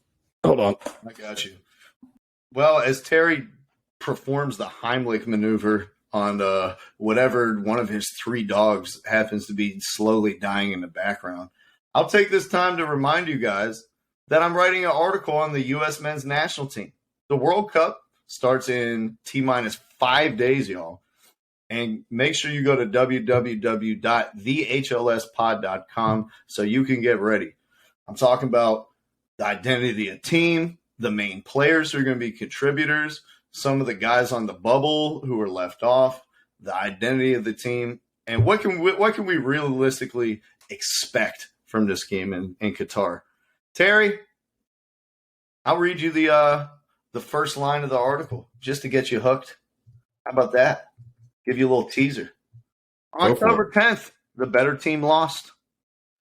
Hold on. I got you. Well, as Terry performs the Heimlich maneuver on whatever one of his 3 dogs happens to be slowly dying in the background, I'll take this time to remind you guys that I'm writing an article on the U.S. men's national team. The World Cup starts in T-minus 5 days, y'all. And make sure you go to www.thehLspod.com so you can get ready. I'm talking about the identity of the team, the main players who are going to be contributors, some of the guys on the bubble who are left off, the identity of the team, and what can we realistically expect from this game in Qatar. Terry, I'll read you the first line of the article just to get you hooked. How about that? Give you a little teaser. On October 10th, the better team lost.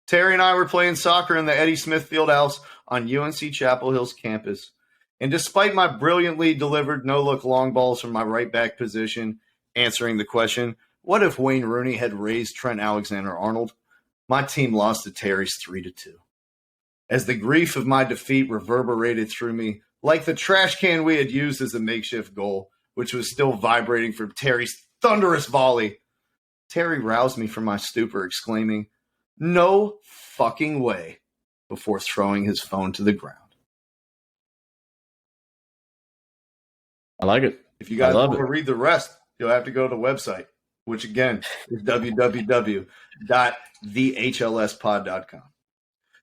Terry and I were playing soccer in the Eddie Smith Fieldhouse on UNC Chapel Hill's campus. And despite my brilliantly delivered no-look long balls from my right back position answering the question, what if Wayne Rooney had raised Trent Alexander-Arnold? My team lost to Terry's 3-2. As the grief of my defeat reverberated through me, like the trash can we had used as a makeshift goal, which was still vibrating from Terry's thunderous volley, Terry roused me from my stupor, exclaiming, "No fucking way," before throwing his phone to the ground. I like it. If you guys want to read the rest, you'll have to go to the website, which again is www.thehLspod.com.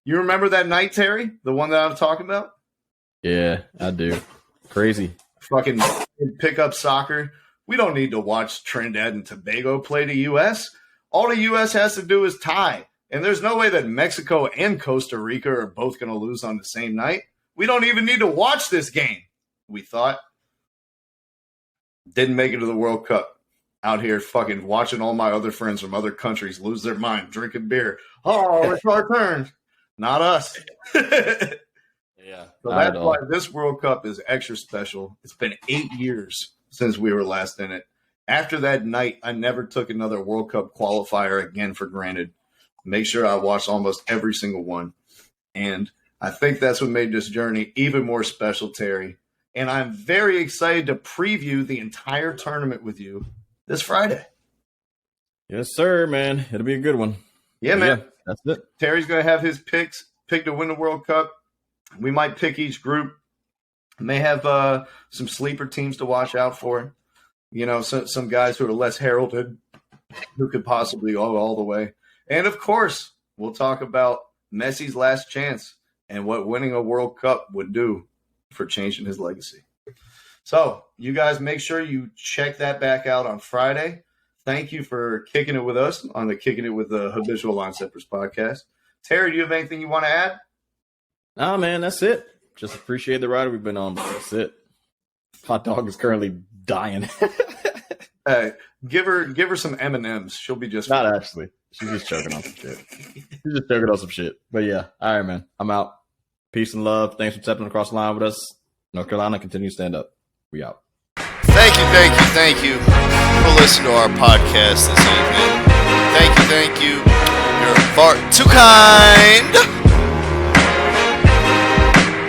You remember that night, Terry? The one that I'm talking about? Yeah, I do. Crazy. Fucking pickup soccer. We don't need to watch Trinidad and Tobago play the U.S. All the U.S. has to do is tie. And there's no way that Mexico and Costa Rica are both going to lose on the same night. We don't even need to watch this game, we thought. Didn't make it to the World Cup. Out here fucking watching all my other friends from other countries lose their mind, drinking beer. Oh, it's our turn. Not us. Yeah. So that's why this World Cup is extra special. It's been 8 years since we were last in it. After that night, I never took another World Cup qualifier again for granted. Make sure I watched almost every single one. And I think that's what made this journey even more special, Terry. And I'm very excited to preview the entire tournament with you this Friday. Yes, sir, man. It'll be a good one. Yeah, man. Yeah, that's it. Terry's going to have his picks, pick to win the World Cup. We might pick each group. May have some sleeper teams to watch out for. You know, some guys who are less heralded who could possibly go all the way. And, of course, we'll talk about Messi's last chance and what winning a World Cup would do for changing his legacy. So, you guys make sure you check that back out on Friday. Thank you for kicking it with us on the Kicking It with the Habitual Line Steppers podcast. Terry, do you have anything you want to add? Nah, man, that's it. Just appreciate the ride we've been on, but that's it. Hot dog is currently dying. Hey, give her some M&Ms. She'll be just Not actually. She's just choking on some shit. She's just choking on some shit. But yeah, all right, man. I'm out. Peace and love. Thanks for stepping across the line with us. North Carolina, continue to stand up. We out. Thank you for listening to our podcast this evening. Thank you. You're far too kind.